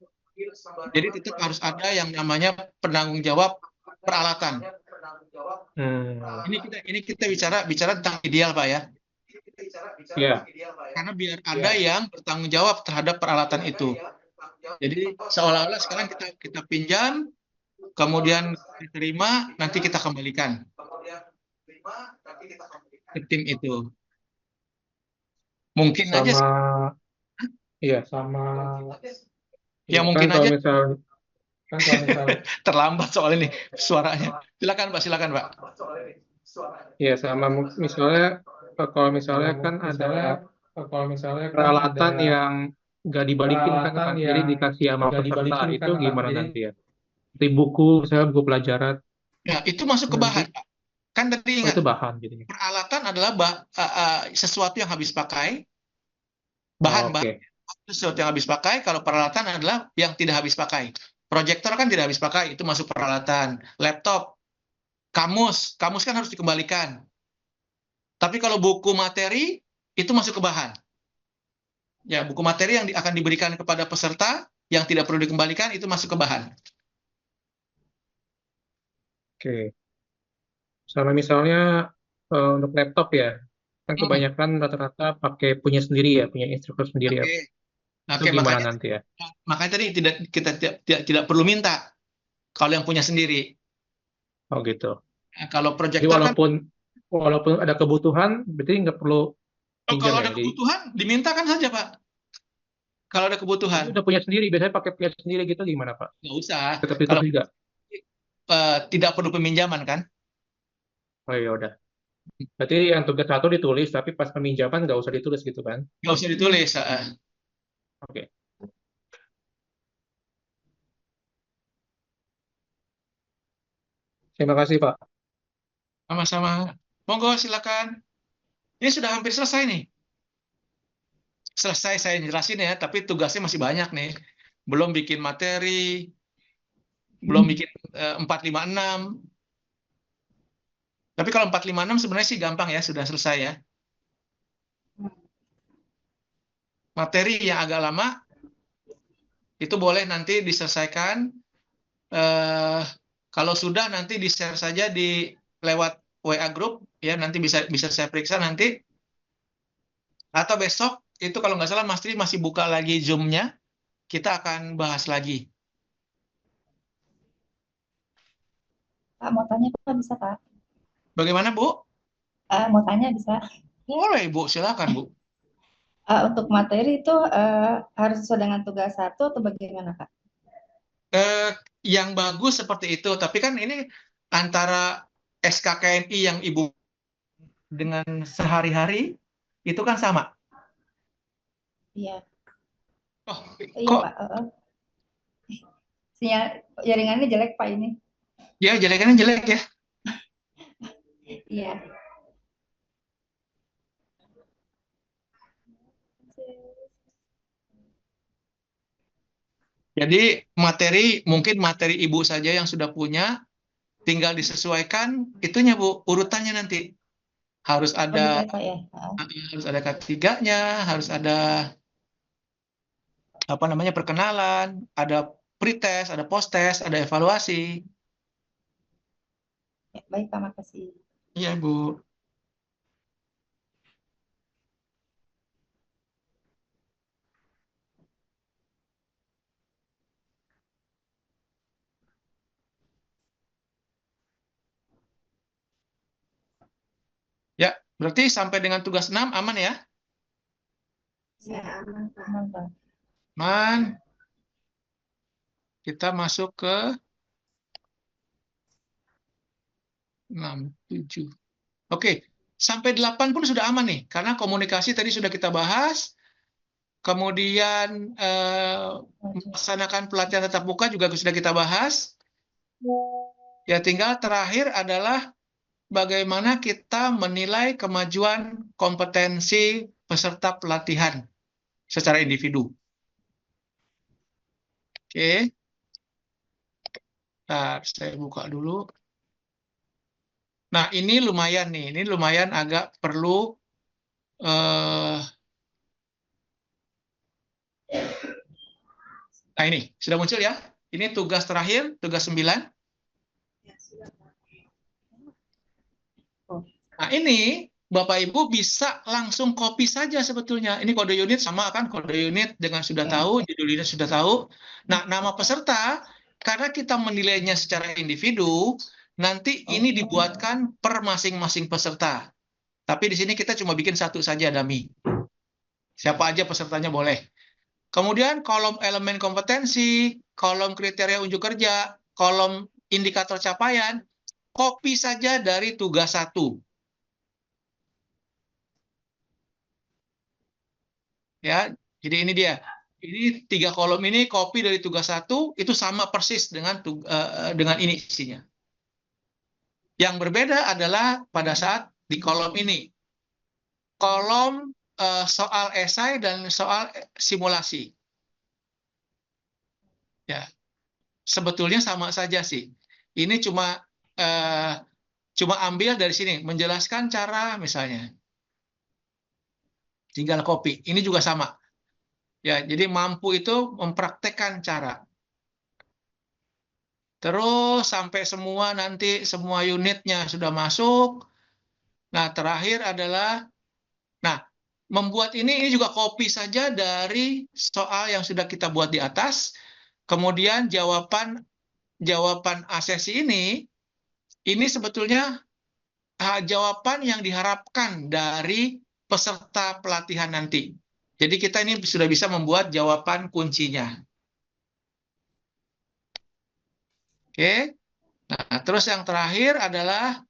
Jadi tetap harus ada yang namanya penanggung jawab peralatan. Ini kita bicara tentang ideal Pak ya. Ya, Karena biar ada yang bertanggung jawab terhadap peralatan itu. Jadi seolah-olah sekarang kita pinjam, kemudian diterima, nanti kita kembalikan ke tim itu. Mungkin aja sama ya ya kan mungkin kalau aja misalnya terlambat soal ini suaranya. Silakan Pak, silakan Pak. ya sama misalnya kalau misalnya kan ada peralatan yang nggak dibalikin kan jadi dikasih sama peserta itu gimana nanti ya? Di buku, misalnya buku pelajaran, Ya, itu masuk ke bahan, Pak. Kan tadi itu ingat, bahan jadinya. peralatan adalah sesuatu yang habis pakai, Oh, bahan oke. sesuatu yang habis pakai, kalau peralatan adalah yang tidak habis pakai. Proyektor kan tidak habis pakai, itu masuk peralatan. Laptop, kamus kan harus dikembalikan. Tapi kalau buku materi, itu masuk ke bahan. Ya, buku materi yang akan diberikan kepada peserta, yang tidak perlu dikembalikan, itu masuk ke bahan. Oke. Sama misalnya untuk laptop ya, kan kebanyakan rata-rata pakai punya sendiri ya, punya instruktur sendiri ya. Oke. Itu Oke, gimana nanti ya? makanya tadi kita tidak perlu minta kalau yang punya sendiri. Oh gitu. Nah, kalau Jadi proyektor kan, walaupun ada kebutuhan, berarti nggak perlu pinjam kalau ya. ada kebutuhan dimintakan saja Pak. Kalau ada Jadi kebutuhan udah punya sendiri, biasanya pakai punya sendiri gitu gimana Pak? nggak usah. Tetap itu Kalau juga. tidak perlu peminjaman kan? Oh ya udah. Berarti yang tugas satu ditulis, tapi pas peminjaman nggak usah ditulis gitu kan? Nggak usah ditulis. Oke. Terima kasih Pak. Sama-sama. Monggo silakan. Ini sudah hampir selesai nih. Selesai saya jelasin ya, tapi tugasnya masih banyak nih. Belum bikin materi, belum bikin 456. Tapi kalau 456 sebenarnya sih gampang ya, sudah selesai ya. Materi yang agak lama itu boleh nanti diselesaikan. Kalau sudah nanti di-share saja di lewat WA group ya, nanti bisa saya periksa nanti. Atau besok itu kalau nggak salah Mas Tri masih buka lagi Zoom-nya, kita akan bahas lagi. Pak, mau tanya Pak bisa Pak? Bagaimana Bu? Mau tanya bisa? Boleh Bu, silakan Bu. Untuk materi itu harus sesuai dengan tugas satu atau bagaimana Pak? Yang bagus seperti itu, tapi kan ini antara SKKNI yang Ibu dengan sehari-hari itu kan sama. Iya. Oh, Iya kok Pak. Sinyal jaringannya jelek Pak ini. ya jelekannya jelek ya? Iya. Jadi mungkin materi Ibu saja yang sudah punya, tinggal disesuaikan itunya Bu, urutannya nanti. Harus Oh, gitu ada ya Pak ya. harus ada K3-nya, harus ada perkenalan, ada pretest, ada post-test, ada evaluasi. Ya, baik Pak, makasih. Iya Bu. Ya, berarti sampai dengan tugas 6 aman ya? Ya, aman, Pak. Aman, Pak. Aman. Kita masuk ke 6, 7. Oke, sampai 8 pun sudah aman nih, karena komunikasi tadi sudah kita bahas, kemudian melaksanakan pelatihan tatap muka juga sudah kita bahas. Ya, tinggal terakhir adalah bagaimana kita menilai kemajuan kompetensi peserta pelatihan secara individu. Oke, nah, saya buka dulu. Nah, ini lumayan nih, ini lumayan agak perlu nah ini sudah muncul ya. Ini tugas terakhir, tugas 9. Nah, ini Bapak Ibu bisa langsung copy saja sebetulnya. Ini kode unit sama kan, kode unit dengan sudah tahu, judul unit sudah tahu. Nah, nama peserta, karena kita menilainya secara individu, nanti ini dibuatkan per masing-masing peserta. Tapi di sini kita cuma bikin satu saja, dummy. Siapa aja pesertanya boleh. Kemudian kolom elemen kompetensi, kolom kriteria unjuk kerja, kolom indikator capaian, copy saja dari tugas 1. Ya, jadi ini dia. Ini 3 kolom ini copy dari tugas 1 itu sama persis dengan ini isinya. Yang berbeda adalah pada saat di kolom ini. Kolom soal esai dan soal simulasi. Ya, sebetulnya sama saja sih. Ini cuma ambil dari sini, menjelaskan cara misalnya. Tinggal copy. Ini juga sama. Ya, jadi mampu itu mempraktekkan cara. Terus sampai semua nanti semua unitnya sudah masuk. Nah, terakhir adalah membuat ini juga copy saja dari soal yang sudah kita buat di atas. Kemudian jawaban asesi ini sebetulnya jawaban yang diharapkan dari peserta pelatihan nanti. Jadi kita ini sudah bisa membuat jawaban kuncinya. Oke. Nah, terus yang terakhir adalah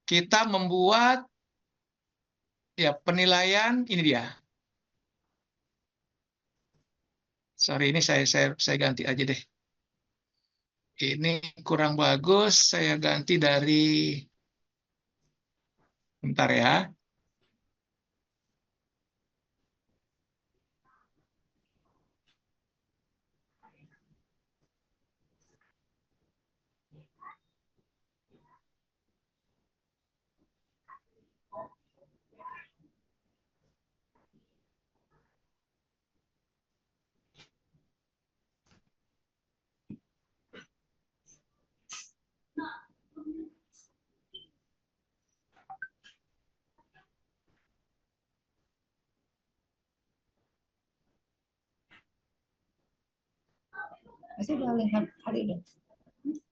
kita membuat ya penilaian, ini dia. Sorry, ini saya ganti aja deh. Ini kurang bagus, saya ganti dari bentar ya. Masih udah lihat hari ini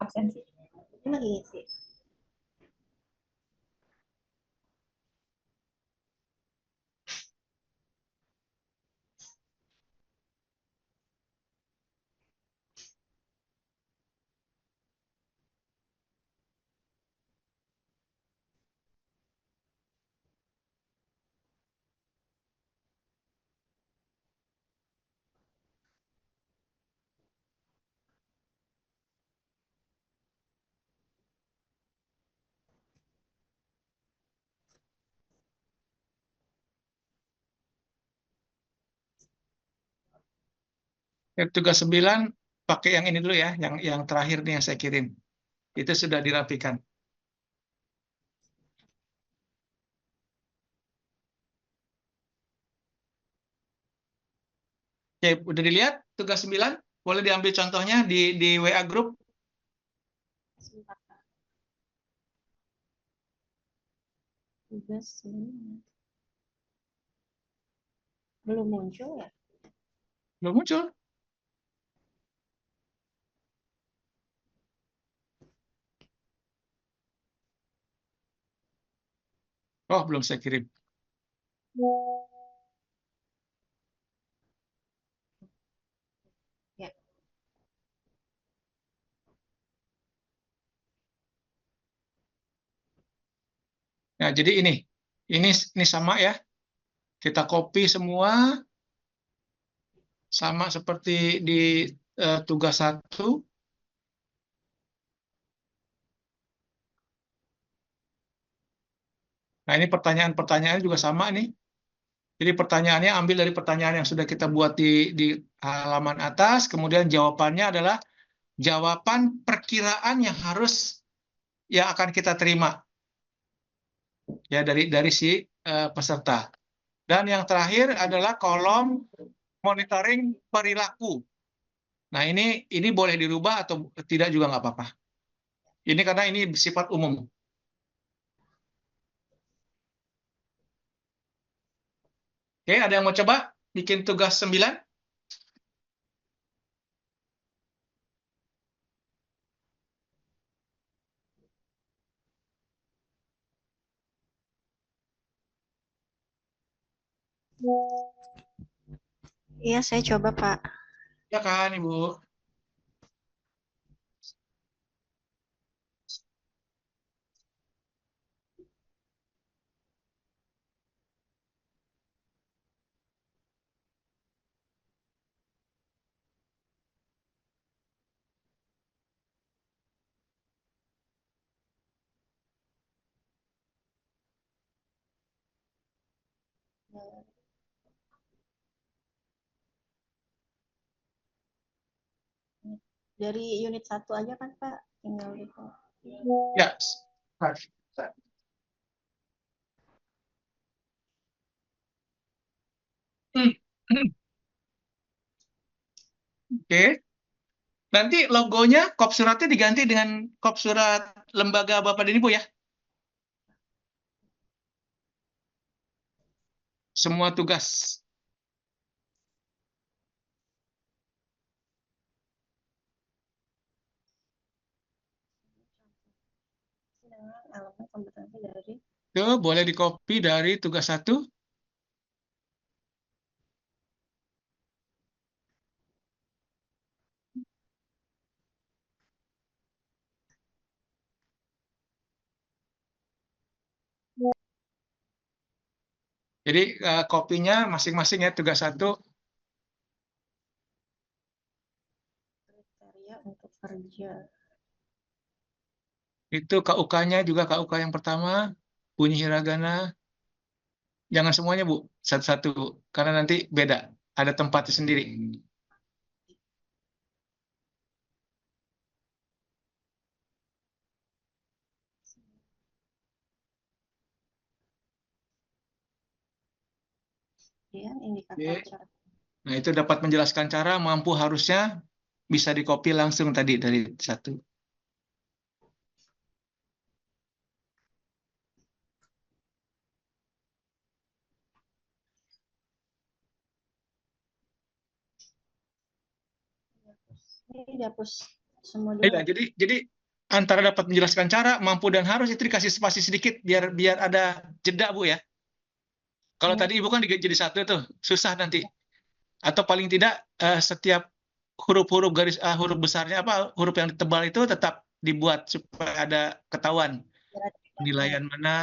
absensi. Ini lagi ngisi. Tugas 9 pakai yang ini dulu ya, yang terakhir nih yang saya kirim. Itu sudah dirapikan. Oke, udah dilihat tugas 9? Boleh diambil contohnya di WA group. Sebentar. Tugas belum muncul ya? Belum muncul. Oh, belum saya kirim. Ya. Nah, jadi ini sama ya. Kita copy semua sama seperti di tugas 1. Nah, ini pertanyaan-pertanyaan juga sama nih. Jadi pertanyaannya ambil dari pertanyaan yang sudah kita buat di halaman atas, kemudian jawabannya adalah jawaban perkiraan yang akan kita terima ya dari si peserta. Dan yang terakhir adalah kolom monitoring perilaku. Nah, ini boleh dirubah atau tidak juga nggak apa-apa. Ini karena ini bersifat umum. Oke, ada yang mau coba bikin tugas 9? Iya, saya coba, Pak. Ya kan, Ibu? Dari unit 1 aja kan, Pak? Tinggal di Ya. Oke. Nanti logonya kop suratnya diganti dengan kop surat lembaga Bapak dan Ibu ya. Semua tugas. elemen kompetensi dari Itu boleh di-copy dari tugas 1. Jadi kopinya masing-masing ya tugas 1. kriteria untuk kerja. Itu KUK-nya juga KUK yang pertama, bunyi hiragana. Jangan semuanya, Bu. Satu-satu, Bu. Karena nanti beda. Ada tempatnya sendiri. Kemudian indikator Oke. cara. Nah, itu dapat menjelaskan cara, mampu, harusnya bisa di-copy langsung tadi dari 1. Ini dihapus semua dulu. Iya, jadi antara dapat menjelaskan cara, mampu dan harus itu dikasih spasi sedikit biar ada jeda, Bu ya. Kalau tadi Ibu kan jadi 1 tuh, susah nanti. Atau paling tidak setiap huruf-huruf huruf besarnya huruf yang tebal itu tetap dibuat supaya ada ketahuan penilaian mana.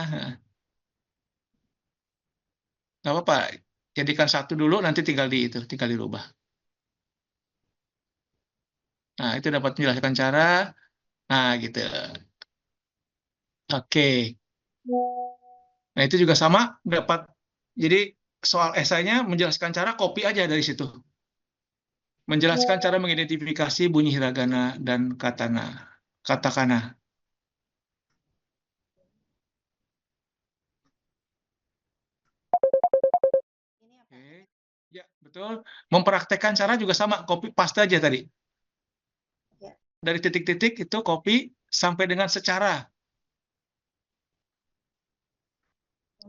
Nggak apa-apa, jadikan 1 dulu, nanti tinggal dirubah. Nah, itu dapat menjelaskan cara. Nah, gitu. Oke. Nah, itu juga sama, dapat. Jadi, soal esainya menjelaskan cara, copy aja dari situ. Menjelaskan cara mengidentifikasi bunyi hiragana dan katakana. Ini apa? Oke. Ya, betul. Mempraktekkan cara juga sama, copy paste aja tadi. Ya. Dari titik-titik itu copy sampai dengan secara.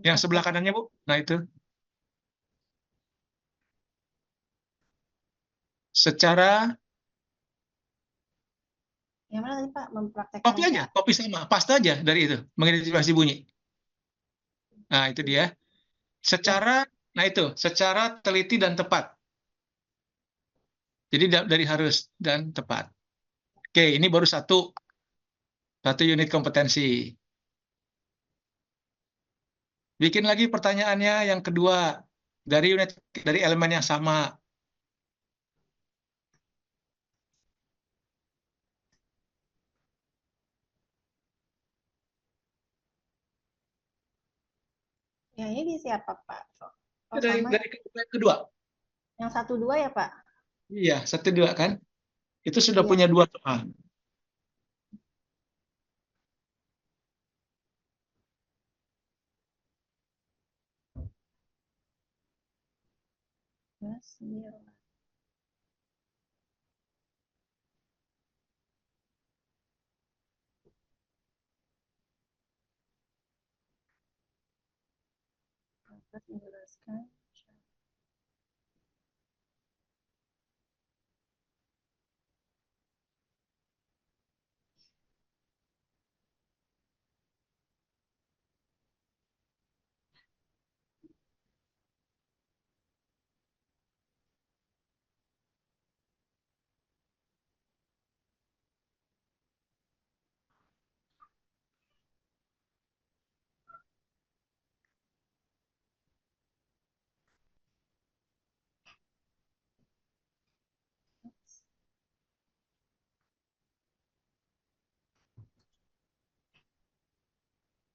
Yang sebelah kanannya, Bu. Nah, itu. Secara, Yang mana tadi, Pak? Mempraktekkan copy aja, copy sama, paste aja dari itu, mengidentifikasi bunyi. Nah, itu dia. Nah itu, secara teliti dan tepat. Jadi dari harus dan tepat. Oke, ini baru satu unit kompetensi. Bikin lagi pertanyaannya yang kedua dari elemen yang sama. Yang ini di siapa, Pak? Oh, Dari sama yang kedua. yang 1, 2 ya, Pak? Iya, 1, 2 kan? Itu sudah Iya. punya 2 soal. Yes, iya. Dapat menjelaskan.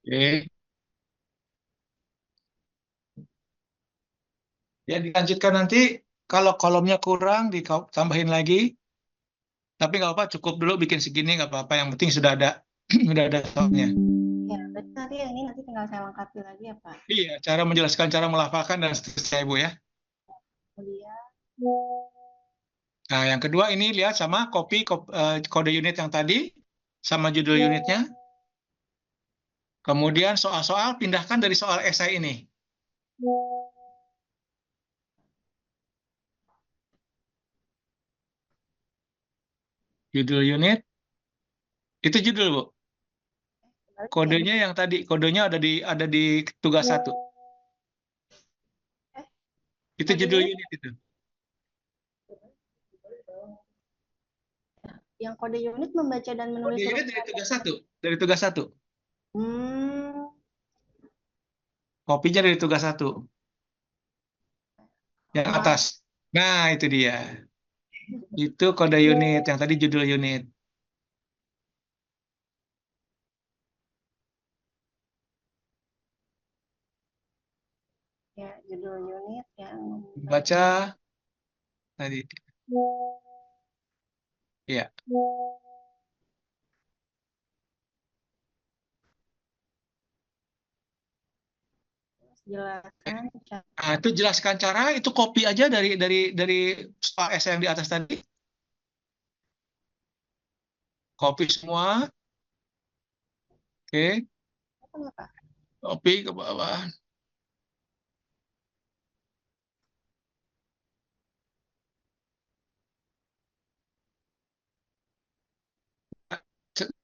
Oke. Ya, dilanjutkan nanti. Kalau kolomnya kurang, ditambahin lagi. Tapi nggak apa-apa, cukup dulu bikin segini, nggak apa-apa. Yang penting sudah ada sudah ada soalnya. Ya, berarti nanti yang ini nanti tinggal saya lengkapi lagi ya, Pak. Iya, cara menjelaskan, cara melafalkan, dan seterusnya, Ibu ya. Kemudian Nah, yang kedua ini lihat sama kode unit yang tadi, sama judul unitnya. Kemudian soal-soal pindahkan dari soal esai ini. Judul unit, itu judul, Bu. Kodenya yang tadi, kodenya ada di tugas 1. Itu judul unit itu. yang kode unit membaca dan menulis Kode unit dari tugas 1, dari tugas 1. Kopinya dari tugas 1. Yang atas. Nah, itu dia. Itu kode unit, yang tadi judul unit. Ya, judul unit yang Baca tadi. Ya. jelaskan cara. Nah, itu jelaskan cara, itu copy aja dari soal esai yang di atas tadi. Copy semua. Oke. Copy ke bawah.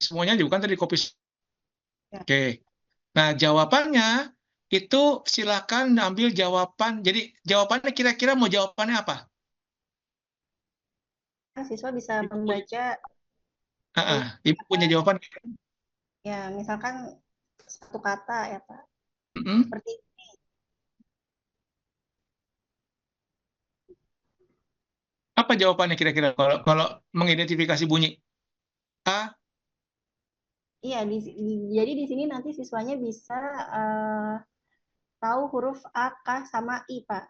Semuanya juga kan tadi copy. Oke. Nah, jawabannya itu silakan ambil jawaban. Jadi jawabannya kira-kira mau jawabannya apa? Siswa bisa membaca. Ibu punya jawaban? Ya, misalkan 1 kata ya, Pak. Seperti ini. Apa jawabannya kira-kira kalau mengidentifikasi bunyi? A? Iya, jadi di sini nanti siswanya bisa tahu huruf A, K, sama I, Pak.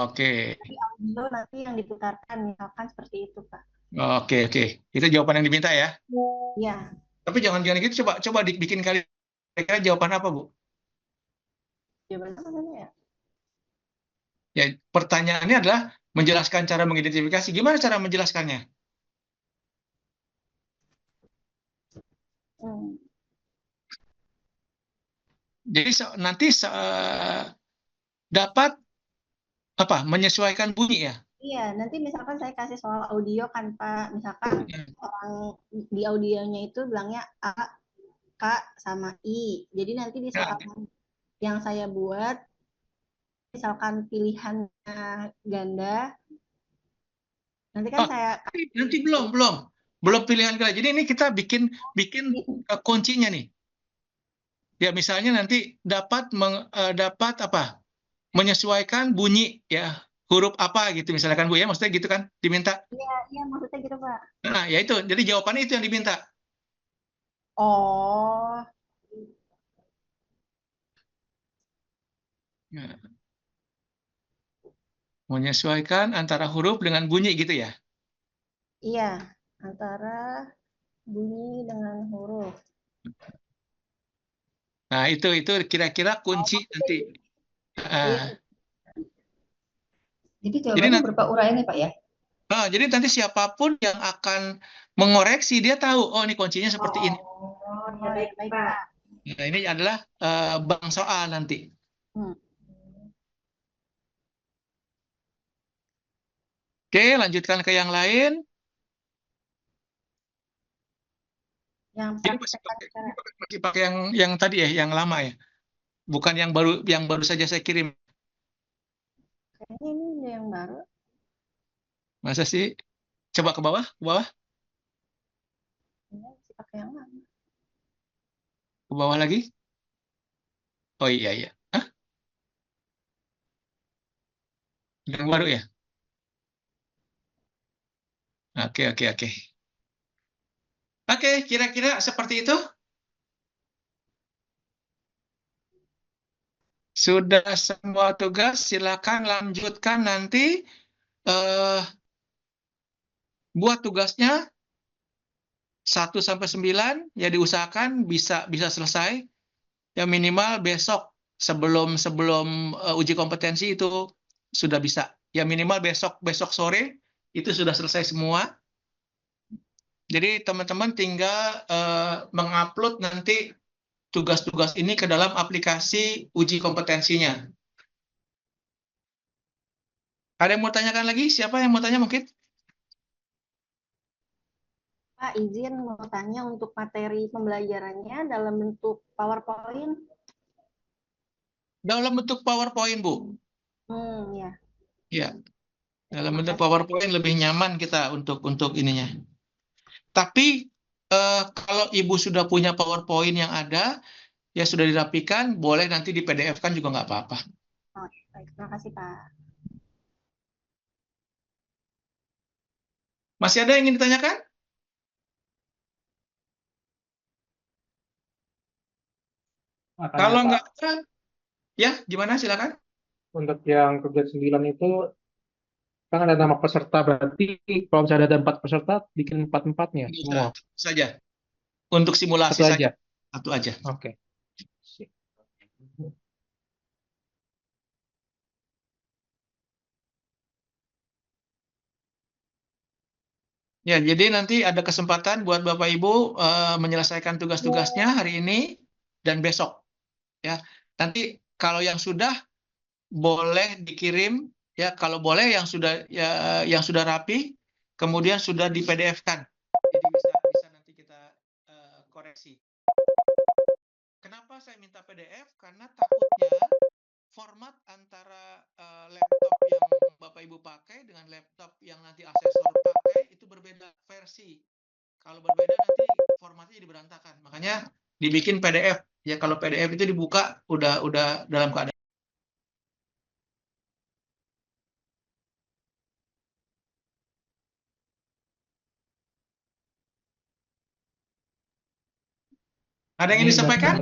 Oke. Di audio nanti yang diputarkan, misalkan seperti itu, Pak. Oke. Itu jawaban yang diminta ya? Iya. Tapi jangan gitu, coba dibikin kira-kira jawaban apa, Bu? Jawaban apa namanya ya? Ya, pertanyaannya adalah menjelaskan cara mengidentifikasi. Gimana cara menjelaskannya? Jadi nanti dapat apa? Menyesuaikan bunyi ya? Iya, nanti misalkan saya kasih soal audio kan, Pak. Misalkan orang di audionya itu bilangnya A, K, sama I. Jadi nanti di soal yang saya buat, misalkan pilihannya ganda, nanti kan nanti belum pilihan ganda. Jadi ini kita bikin kuncinya nih. Ya, misalnya nanti dapat apa? Menyesuaikan bunyi ya, huruf apa gitu misalnya kan Bu ya, maksudnya gitu kan diminta. Iya, iya maksudnya gitu, Pak. Nah, ya itu. Jadi jawabannya itu yang diminta. Oh, Nah, menyesuaikan antara huruf dengan bunyi gitu ya. iya. Antara bunyi dengan huruf. Nah, itu kira-kira kunci nanti. Iya, Ah, Jadi jadi jawabannya nanti, berupa uraian ya Pak ya? jadi nanti siapapun yang akan mengoreksi dia tahu, oh ini kuncinya seperti ini. Oh, ya baik, Pak. Nah, ini adalah bank soal nanti. Hmm. Oke, lanjutkan ke yang lain. Yang Ini praktekan cara. masih pakai yang tadi ya, yang lama ya. Bukan yang baru saja saya kirim. Kayaknya ini udah yang baru. Masa sih? Coba ke bawah, ke bawah, Ini masih pakai yang lama. ke bawah lagi. Oh iya iya. Hah? Yang baru ya? Oke oke oke. Oke, kira-kira seperti itu. Sudah semua tugas, silakan lanjutkan nanti. eh Buat tugasnya 1 sampai 9 ya, diusahakan bisa bisa selesai ya, minimal besok sebelum sebelum uji kompetensi itu sudah bisa. Ya minimal besok besok sore itu sudah selesai semua. Jadi teman-teman tinggal mengupload nanti tugas-tugas ini ke dalam aplikasi uji kompetensinya. Ada yang mau tanyakan lagi? Siapa yang mau tanya mungkin? Pak, izin mau tanya untuk materi pembelajarannya dalam bentuk PowerPoint. Dalam bentuk PowerPoint, Bu. Ya. Ya, dalam bentuk Makasih. PowerPoint lebih nyaman kita untuk ininya. Tapi kalau Ibu sudah punya PowerPoint yang ada, ya sudah dirapikan, boleh nanti di PDF-kan juga nggak apa-apa. Oh, baik. Terima kasih, Pak. Masih ada yang ingin ditanyakan? Kalau nggak ada, ya gimana silakan. Untuk yang kegiatan 9 itu kan ada nama peserta, berarti kalau misalnya ada 4 peserta, bikin 4-4-nya Nggak usah, semua. satu saja. Untuk simulasi Satu saja, aja. satu aja. Oke. Ya, jadi nanti ada kesempatan buat Bapak Ibu menyelesaikan tugas-tugasnya hari ini dan besok. Ya, nanti kalau yang sudah boleh dikirim, ya kalau boleh yang sudah rapi, kemudian sudah di PDF-kan. Jadi bisa nanti kita koreksi. Kenapa saya minta PDF? Karena takutnya format antara laptop yang Bapak Ibu pakai dengan laptop yang nanti asesor pakai itu berbeda versi. Kalau berbeda nanti formatnya jadi berantakan. Makanya dibikin PDF. Ya kalau PDF itu dibuka udah dalam keadaan. Ada yang ingin disampaikan?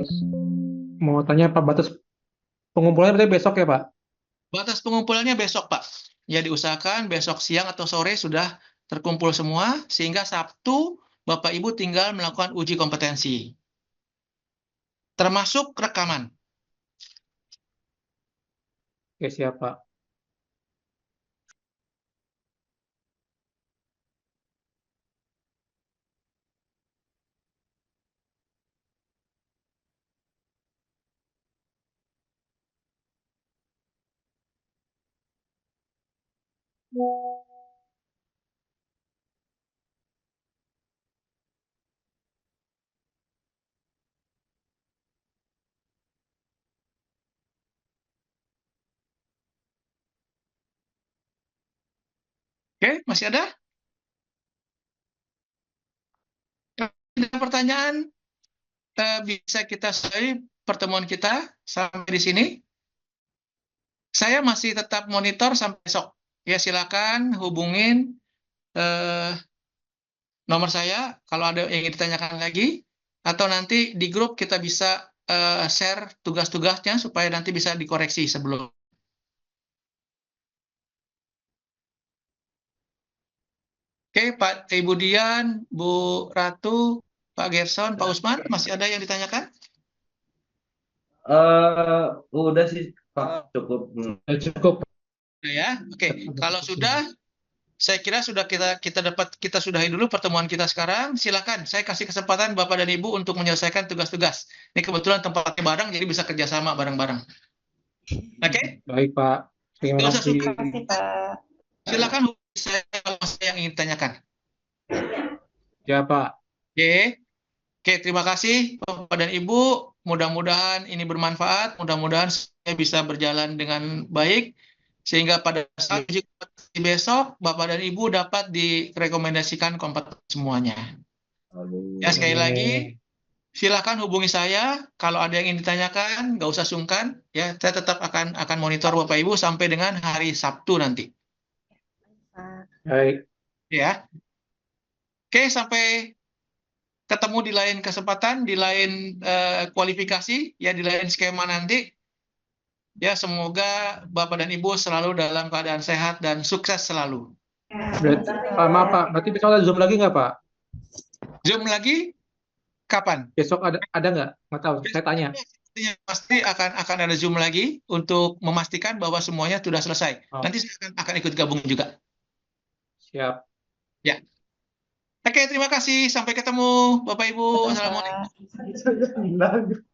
Mau tanya Pak, batas pengumpulannya berarti besok ya Pak? Batas pengumpulannya besok, Pak. Ya diusahakan besok siang atau sore sudah terkumpul semua, sehingga Sabtu Bapak Ibu tinggal melakukan uji kompetensi. Termasuk rekaman. Oke, siap Pak. Oke, masih ada? Ada pertanyaan bisa kita share pertemuan kita sampai di sini. Saya masih tetap monitor sampai besok. Ya, silakan hubungin nomor saya kalau ada yang ingin ditanyakan lagi, atau nanti di grup kita bisa share tugas-tugasnya supaya nanti bisa dikoreksi sebelum. Oke, Pak Ibu Dian, Bu Ratu, Pak Gerson, Pak Usman, masih ada yang ditanyakan? Udah sih Pak, cukup. Cukup. Ya, oke. Kalau sudah, saya kira sudah kita sudahi dulu pertemuan kita sekarang. Silakan, saya kasih kesempatan Bapak dan Ibu untuk menyelesaikan tugas-tugas. Ini kebetulan tempatnya bareng, jadi bisa kerjasama bareng-bareng. Oke? Baik, Pak. Terima Nggak usah kasih. suka. Terima kasih, Pak. Silakan hubungi saya kalau saya yang ingin ditanyakan. Ya, Pak. Oke. Oke, terima kasih Bapak dan Ibu. Mudah-mudahan ini bermanfaat. Mudah-mudahan saya bisa berjalan dengan baik. Sehingga pada saat uji kompetensi besok, Bapak dan Ibu dapat direkomendasikan kompeten semuanya. Ya, sekali lagi, silakan hubungi saya. Kalau ada yang ingin ditanyakan, nggak usah sungkan. Ya, saya tetap akan monitor Bapak Ibu sampai dengan hari Sabtu nanti. Baik. Ya. Oke, sampai ketemu di lain kesempatan, di lain kualifikasi, ya di lain skema nanti. Ya, semoga Bapak dan Ibu selalu dalam keadaan sehat dan sukses selalu. Berarti, Pak, maaf, Pak. Berarti besok ada Zoom lagi nggak, Pak? Zoom lagi kapan? Besok ada nggak? Nggak tahu. Saya tanya. Pasti akan ada Zoom lagi untuk memastikan bahwa semuanya sudah selesai. Oh. Nanti saya akan ikut gabung juga. Siap. Ya. Oke, terima kasih. Sampai ketemu, Bapak Ibu. Betul, Assalamualaikum. Pak.